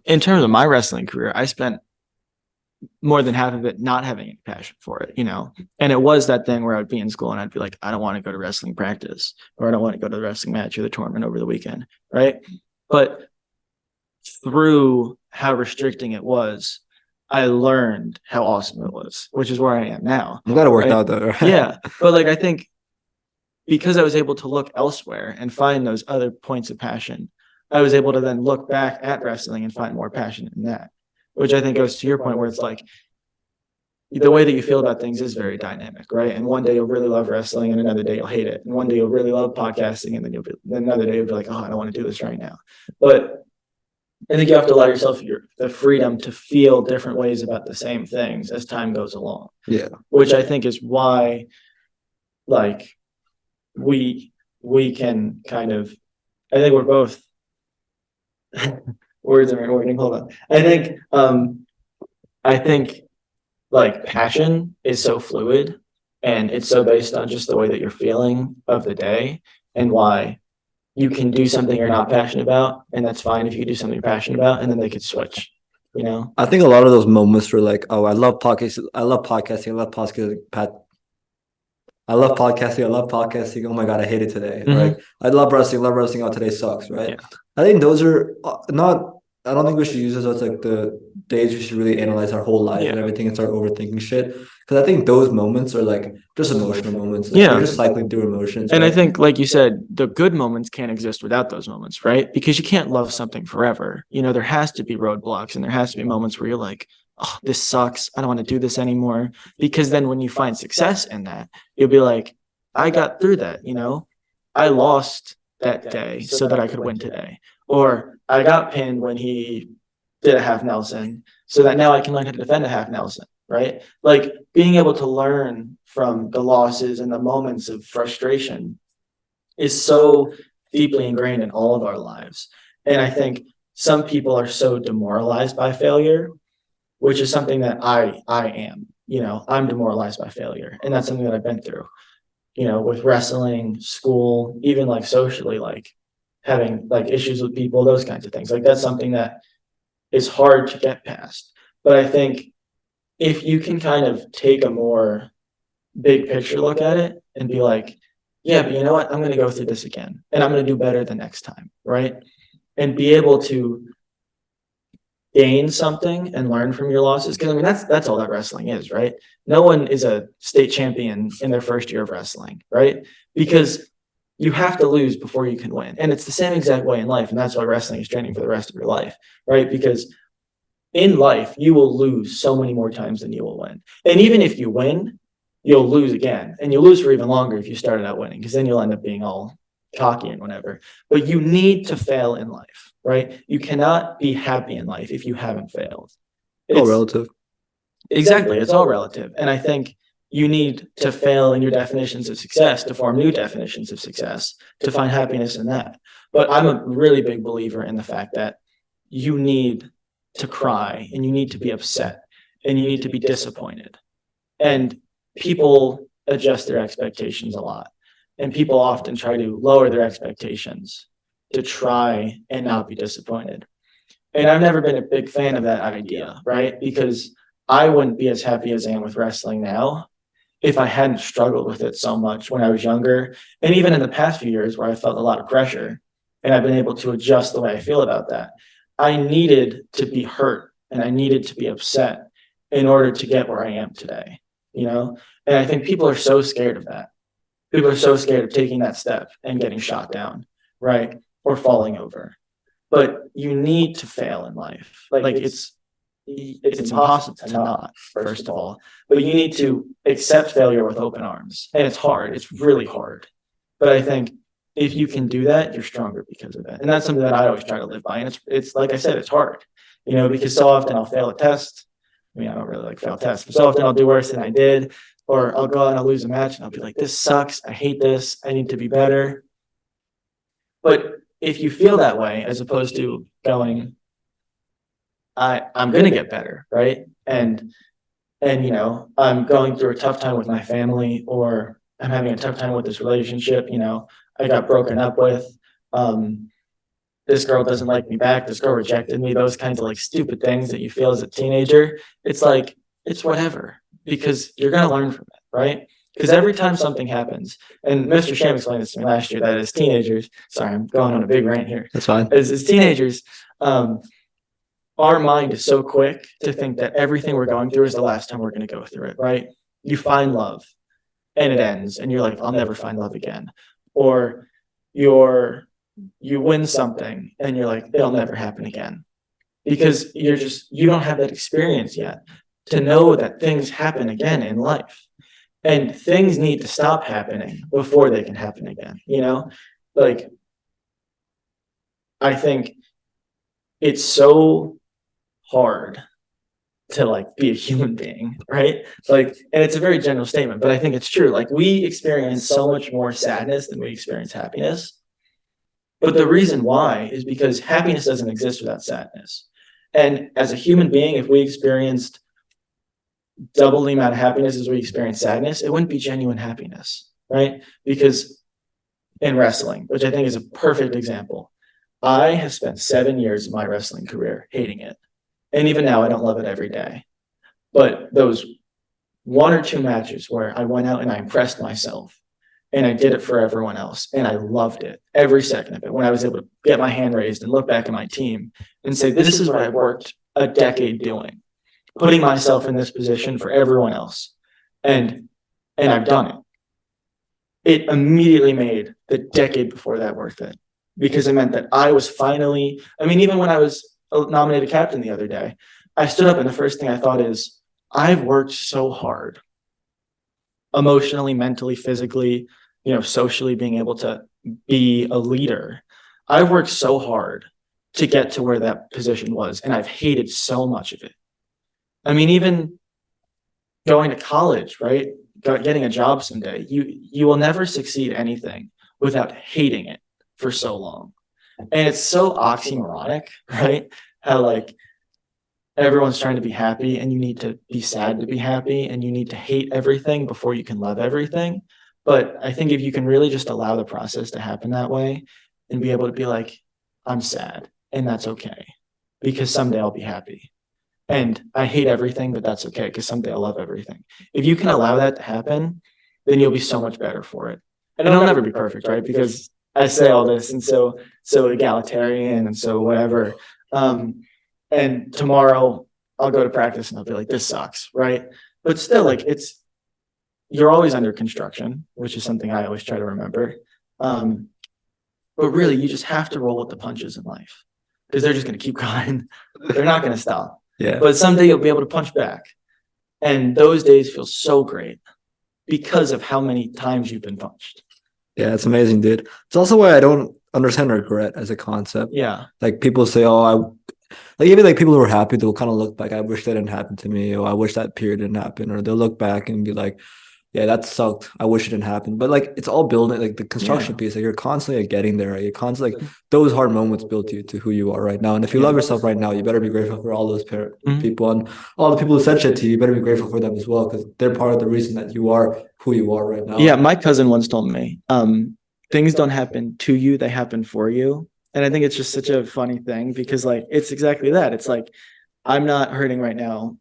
in terms of my wrestling career, I spent more than half of it not having any passion for it, and it was that thing where I would be in school and I'd be like, I don't want to go to wrestling practice, or I don't want to go to the wrestling match or the tournament over the weekend, right? But through how restricting it was, I learned how awesome it was, which is where I am now. I'm glad it worked out though. Right? Yeah, but like I think because I was able to look elsewhere and find those other points of passion, I was able to then look back at wrestling and find more passion in that. Which I think goes to your point where it's like the way that you feel about things is very dynamic, right? And one day you'll really love wrestling and another day you'll hate it. And one day you'll really love podcasting and then another day you'll be like, oh, I don't want to do this right now. But I think you have to allow yourself the freedom to feel different ways about the same things as time goes along. Yeah. Which I think is why like we can kind of, I think we're both words aren't working. Hold on. I think like passion is so fluid and it's so based on just the way that you're feeling of the day and why you can do something you're not passionate about. And that's fine if you do something you're passionate about and then they could switch, I think a lot of those moments were like, oh, I love podcasting. Oh my God, I hate it today. Mm-hmm. Right? I love wrestling. Oh, today sucks. Right? Yeah. I think those are I don't think we should use those as like the days we should really analyze our whole life and everything and start overthinking shit. Because I think those moments are like just emotional moments. Like you're just cycling through emotions. And right? I think, like you said, the good moments can't exist without those moments, right? Because you can't love something forever. There has to be roadblocks and there has to be moments where you're like, oh, this sucks. I don't want to do this anymore. Because then when you find success in that, you'll be like, I got through that, I lost that day so that I could win today. Or I got pinned when he did a half Nelson so that now I can learn how to defend a half Nelson, right? Like being able to learn from the losses and the moments of frustration is so deeply ingrained in all of our lives. And I think some people are so demoralized by failure, which is something that I am, I'm demoralized by failure. And that's something that I've been through, with wrestling, school, even like socially, like having like issues with people, those kinds of things. Like that's something that is hard to get past. But I think if you can kind of take a more big picture look at it and be like, yeah, but you know what? I'm going to go through this again and I'm going to do better the next time, right? And be able to gain something and learn from your losses. Because I mean, that's all that wrestling is, right? No one is a state champion in their first year of wrestling, right? Because you have to lose before you can win. And it's the same exact way in life. And that's why wrestling is training for the rest of your life, right? Because in life, you will lose so many more times than you will win. And even if you win, you'll lose again. And you'll lose for even longer if you started out winning, because then you'll end up being all cocky and whatever. But you need to fail in life, right? You cannot be happy in life if you haven't failed. It's all relative. Exactly. It's all relative. And I think you need to fail in your definitions of success to form new definitions of success, to find happiness in that. But I'm a really big believer in the fact that you need to cry and you need to be upset and you need to be disappointed. And people adjust their expectations a lot. And people often try to lower their expectations to try and not be disappointed. And I've never been a big fan of that idea, right? Because I wouldn't be as happy as I am with wrestling now if I hadn't struggled with it so much when I was younger. And even in the past few years where I felt a lot of pressure and I've been able to adjust the way I feel about that. I needed to be hurt and I needed to be upset in order to get where I am today, you know? And I think people are so scared of that. People are so scared of taking that step and getting shot down, right? Or falling over. But you need to fail in life. Like it's impossible to not, first of all. But you need to accept failure with open arms. And it's hard. It's really hard. But I think if you can do that, you're stronger because of it. And that's something that I always try to live by. And it's like I said, it's hard, you know, because so often I'll fail a test. I mean, I don't really like fail tests, but so often I'll do worse than I did, or I'll go out and I'll lose a match and I'll be like, this sucks. I hate this. I need to be better. But if you feel that way, as opposed to going, I'm going to get better, right? And, you know, I'm going through a tough time with my family, or I'm having a tough time with this relationship, you know, I got broken up with, this girl doesn't like me back, this girl rejected me, those kinds of like stupid things that you feel as a teenager. It's like, it's whatever, because you're going to learn from it, right? Because every time something happens, and Mr. Sham explained this to me last year, that as teenagers, sorry, I'm going on a big rant here. That's fine. As teenagers, our mind is so quick to think that everything we're going through is the last time we're going to go through it, right? You find love and it ends and you're like, I'll never find love again. Or you win something and you're like, it'll never happen again. Because you don't have that experience yet to know that things happen again in life. And things need to stop happening before they can happen again, you know? Like, I think it's so hard to like be a human being, right? Like, and it's a very general statement, but I think it's true. Like, we experience so much more sadness than we experience happiness. But the reason why is because happiness doesn't exist without sadness. And as a human being, if we experienced double the amount of happiness as we experience sadness, it wouldn't be genuine happiness, right? Because in wrestling, which I think is a perfect example, I have spent 7 years of my wrestling career hating it. And even now, I don't love it every day. But those 1 or 2 matches where I went out and I impressed myself and I did it for everyone else, and I loved it, every second of it, when I was able to get my hand raised and look back at my team and say, this is what I've worked a decade doing, putting myself in this position for everyone else. And I've done it. It immediately made the decade before that worth it, because it meant that I was finally, I mean, even when I was nominated captain the other day, I stood up and the first thing I thought is, I've worked so hard, emotionally, mentally, physically, you know, socially, being able to be a leader. I've worked so hard to get to where that position was, and I've hated so much of it. I mean, even going to college, right? Getting a job someday, you will never succeed anything without hating it for so long. And it's so oxymoronic, right? How like everyone's trying to be happy and you need to be sad to be happy, and you need to hate everything before you can love everything. But I think if you can really just allow the process to happen that way and be able to be like, I'm sad and that's okay, because someday I'll be happy. And I hate everything, but that's okay, because someday I'll love everything. If you can allow that to happen, then you'll be so much better for it. And it'll never be perfect, right? Because I say all this and so egalitarian and so whatever. And tomorrow I'll go to practice and I'll be like, this sucks, right? But still, like, you're always under construction, which is something I always try to remember. But really, you just have to roll with the punches in life, because they're just going to keep going. They're not going to stop. Yeah. But someday you'll be able to punch back. And those days feel so great because of how many times you've been punched. Yeah, it's amazing, dude. It's also why I don't understand regret as a concept. Yeah. Like, people say, oh, like even like people who are happy, they'll kind of look back. I wish that didn't happen to me, or I wish that period didn't happen, or they'll look back and be like, yeah, that sucked. I wish it didn't happen. But like it's all building, like the construction piece. Like you're constantly like, getting there. Right? You're constantly like those hard moments build you to who you are right now. And if you love yourself right now, you better be grateful for all those people and all the people who said shit to you. You better be grateful for them as well, because they're part of the reason that you are who you are right now. Yeah, my cousin once told me, things don't happen to you; they happen for you. And I think it's just such a funny thing because like it's exactly that. It's like I'm not hurting right now.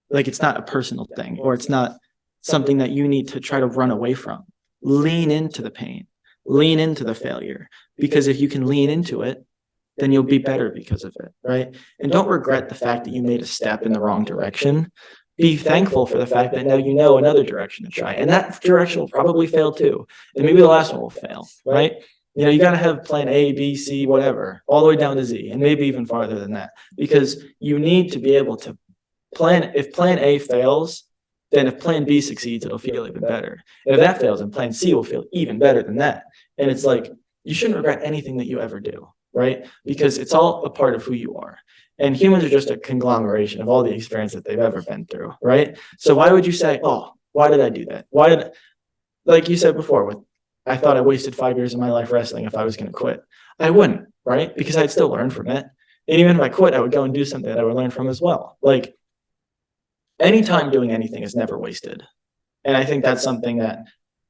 Like it's not a personal thing, or it's not something that you need to try to run away from. Lean into the pain, lean into the failure, because if you can lean into it, then you'll be better because of it, right? And don't regret the fact that you made a step in the wrong direction. Be thankful for the fact that now you know another direction to try, and that direction will probably fail too, and maybe the last one will fail, right? You know, you got to have plan A, B, C, whatever, all the way down to Z, and maybe even farther than that, because you need to be able to plan. If plan A fails, then if plan B succeeds, it'll feel even better. And if that fails, then plan C will feel even better than that. And it's like, you shouldn't regret anything that you ever do, right? Because it's all a part of who you are. And humans are just a conglomeration of all the experience that they've ever been through, right? So why would you say, oh, why did I do that? Like you said before, I thought I wasted 5 years of my life wrestling if I was going to quit. I wouldn't, right? Because I'd still learn from it. And even if I quit, I would go and do something that I would learn from as well. Like, anytime doing anything is never wasted. And I think that's something that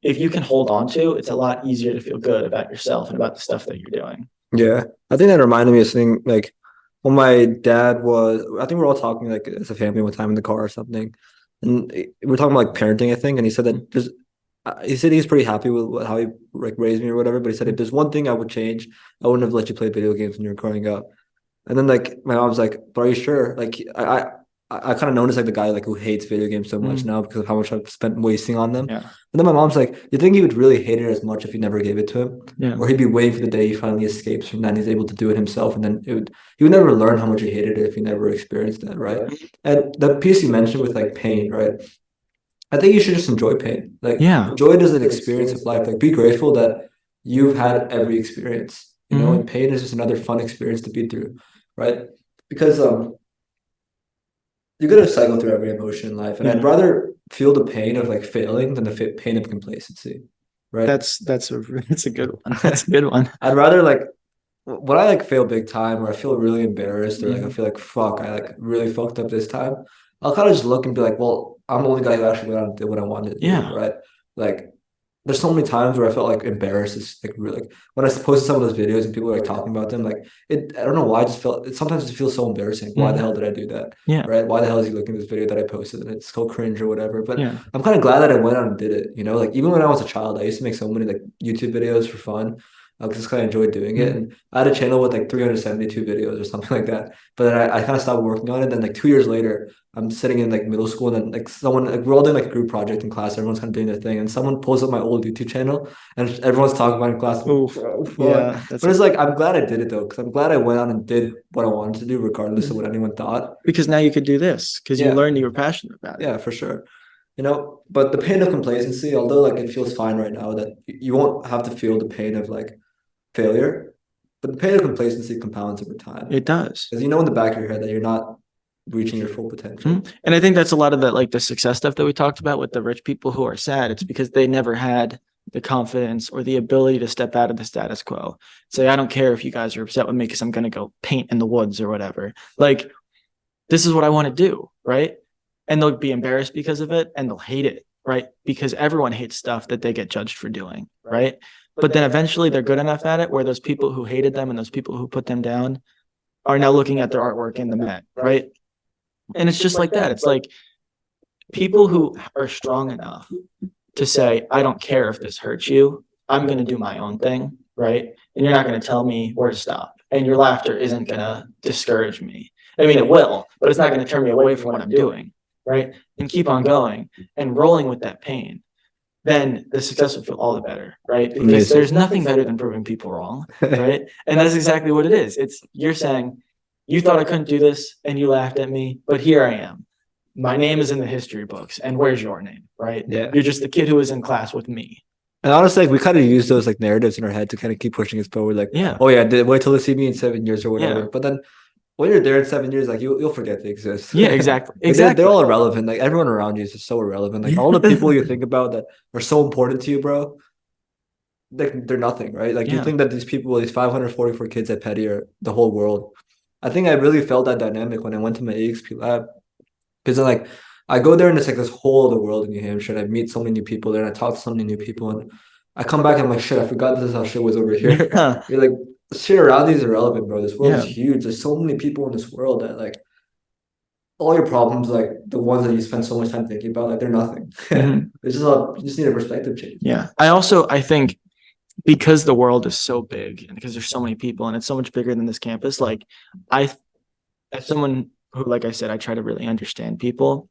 if you can hold on to, it's a lot easier to feel good about yourself and about the stuff that you're doing. Yeah. I think that reminded me of something like when my dad was, I think we were all talking like as a family one time in the car or something. And we were talking about like parenting, I think. And he said that he said he's pretty happy with how he like raised me or whatever. But he said if there's one thing I would change, I wouldn't have let you play video games when you were growing up. And then like my mom was like, but are you sure? Like I kind of noticed like the guy like who hates video games so much now because of how much I've spent wasting on them. Yeah. And then my mom's like, you think he would really hate it as much if you never gave it to him? Yeah. Or he'd be waiting for the day he finally escapes from that and he's able to do it himself. And then he would never learn how much he hated it if he never experienced that, right? And the piece you mentioned with like pain, right? I think you should just enjoy pain. Like enjoy it as an experience of life. Like be grateful that you've had every experience, you know, and pain is just another fun experience to be through, right? Because you're gonna cycle through every emotion in life, and I'd rather feel the pain of like failing than the pain of complacency, right? That's a good one. That's a good one. I'd rather like when I like fail big time, or I feel really embarrassed, or like I feel like fuck, I like really fucked up this time. I'll kind of just look and be like, well, I'm the only guy who actually went out and did what I wanted to do, right? Like there's so many times where I felt like embarrassed. It's like really like when I posted some of those videos and people were like talking about them, like I don't know why I just felt it sometimes it feels so embarrassing. Why the hell did I do that? Yeah. Right? Why the hell is he looking at this video that I posted and it's so cringe or whatever? But I'm kind of glad that I went out and did it. You know, like even when I was a child, I used to make so many like YouTube videos for fun. Because I enjoyed doing it. And I had a channel with like 372 videos or something like that. But then I kind of stopped working on it. Then like 2 years later, I'm sitting in like middle school and then like someone like we're all doing like a group project in class. Everyone's kind of doing their thing. And someone pulls up my old YouTube channel and everyone's talking about it in class. But it's like I'm glad I did it though, because I'm glad I went out and did what I wanted to do, regardless of what anyone thought. Because now you could do this because you learned you were passionate about it. Yeah, for sure. You know, but the pain of complacency, although like it feels fine right now, that you won't have to feel the pain of like failure, but the pain of complacency compounds over time. It does, because you know in the back of your head that you're not reaching your full potential. And I think that's a lot of that, like the success stuff that we talked about with the rich people who are sad. It's because they never had the confidence or the ability to step out of the status quo. Say, I don't care if you guys are upset with me because I'm going to go paint in the woods or whatever. Like, this is what I want to do, right? And they'll be embarrassed because of it and they'll hate it, right? Because everyone hates stuff that they get judged for doing, right? But then eventually they're good enough at it where those people who hated them and those people who put them down are now looking at their artwork in the Met, right? And it's just like that. It's like people who are strong enough to say, I don't care if this hurts you. I'm going to do my own thing, right? And you're not going to tell me where to stop. And your laughter isn't going to discourage me. I mean, it will, but it's not going to turn me away from what I'm doing, right? And keep on going and rolling with that pain. Then the success will feel all the better, right? Because there's nothing better than proving people wrong, right? And that's exactly what it is. It's you're saying, you thought I couldn't do this and you laughed at me, but here I am. My name is in the history books. And where's your name, right? Yeah. You're just the kid who was in class with me. And honestly, like, we kind of use those like narratives in our head to kind of keep pushing us forward. Like, yeah, oh yeah, wait till they see me in 7 years or whatever. Yeah. But then when you're there in 7 years, like you'll forget they exist. Yeah, exactly. Like, Exactly. they're all irrelevant. Like everyone around you is just so irrelevant. Like all the people you think about that are so important to you, bro, they're nothing, right? Like you Yeah. think that these people, these 544 kids at Peddie are the whole world. I think I really felt that dynamic when I went to my EXP lab. Because then like I go there and it's like this whole other world in New Hampshire. And I meet so many new people there and I talk to so many new people. And I come back and I'm like, shit, I forgot this is how shit was over here. Yeah. You're like, shit around you is irrelevant, bro. This world is Yeah. huge. There's so many people in this world that like all your problems, like the ones that you spend so much time thinking about, like they're nothing. Mhm. It's just you just need a perspective change. Yeah. I think because the world is so big and because there's so many people and it's so much bigger than this campus, like as someone who, like I said, I try to really understand people.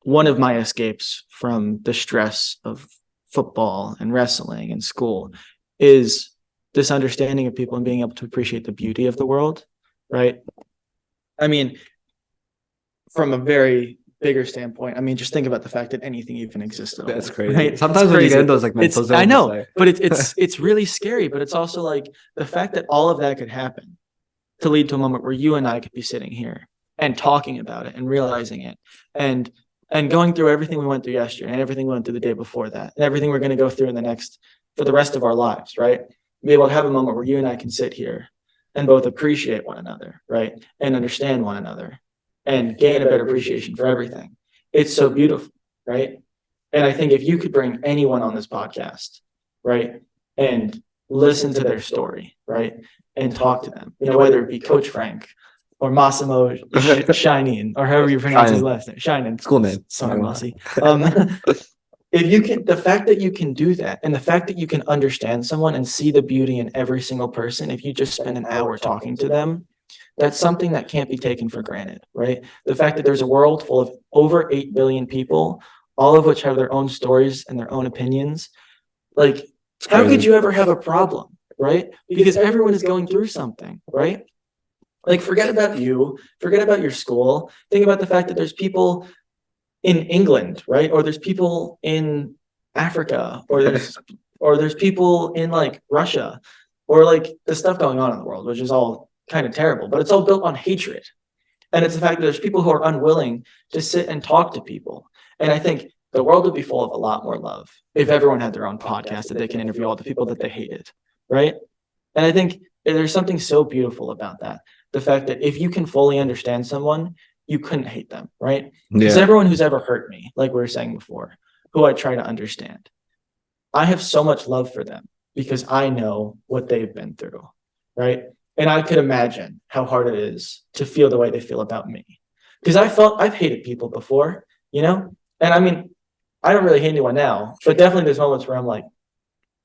One of my escapes from the stress of football and wrestling and school is this understanding of people and being able to appreciate the beauty of the world, right? I mean, from a very bigger standpoint, I mean, just think about the fact that anything even exists at all. That's crazy. Right? Sometimes It's when you get crazy. into those like mental zones, I know, like, but it's really scary. But it's also like the fact that all of that could happen to lead to a moment where you and I could be sitting here and talking about it and realizing it and going through everything we went through yesterday and everything we went through the day before that and everything we're going to go through in the next for the rest of our lives, right? Be able to have a moment where you and I can sit here and both appreciate one another, right? And understand one another and gain a better appreciation for everything. It's so beautiful, right? And I think if you could bring anyone on this podcast, right, and listen to their story, right, and talk to them, whether it be Coach Frank or Massimo Shinin, or however you pronounce his last name, Shinin. It's cool name. Sorry, Mossy. If you can, the fact that you can do that and the fact that you can understand someone and see the beauty in every single person, if you just spend an hour talking to them, that's something that can't be taken for granted, right? The fact that there's a world full of over 8 billion people, all of which have their own stories and their own opinions. Like, how could you ever have a problem, right? Because everyone is going through something, right? Like, forget about you, forget about your school. Think about the fact that there's people in England, right? Or there's people in Africa, or there's people in like Russia, or like the stuff going on in the world, which is all kind of terrible, but it's all built on hatred. And it's the fact that there's people who are unwilling to sit and talk to people. And I think the world would be full of a lot more love if everyone had their own podcast that they can interview all the people that they hated, right? And I think there's something so beautiful about that. The fact that if you can fully understand someone, you couldn't hate them, right? Because everyone who's ever hurt me, like we were saying before, who I try to understand, I have so much love for them because I know what they've been through, right? And I could imagine how hard it is to feel the way they feel about me. Because I've hated people before, And I mean, I don't really hate anyone now, but definitely there's moments where I'm like,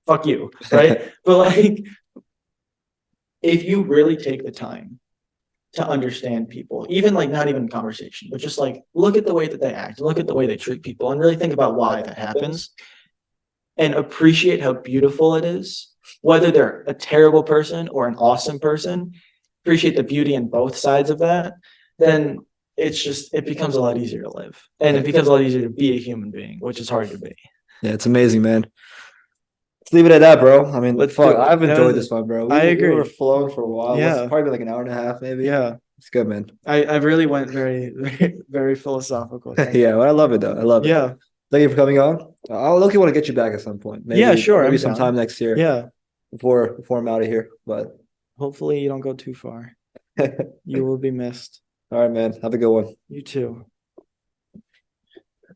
fuck you, right? But like, if you really take the time to understand people, even like not even conversation, but just like look at the way that they act, look at the way they treat people and really think about why that happens and appreciate how beautiful it is, whether they're a terrible person or an awesome person, appreciate the beauty in both sides of that, then it becomes a lot easier to live. And it becomes a lot easier to be a human being, which is hard to be. Yeah, it's amazing, man. Let's leave it at that, bro. I mean, I've enjoyed this one, bro. I agree. We were flowing for a while. Yeah. It's probably like an hour and a half, maybe. Yeah. It's good, man. I really went very, very, very philosophical. Yeah, well, I love it, though. I love it. Yeah. Thank you for coming on. I'll look, you want to get you back at some point. Maybe, yeah, sure. Maybe sometime next year. Yeah. Before I'm out of here. But hopefully you don't go too far. You will be missed. All right, man. Have a good one. You too.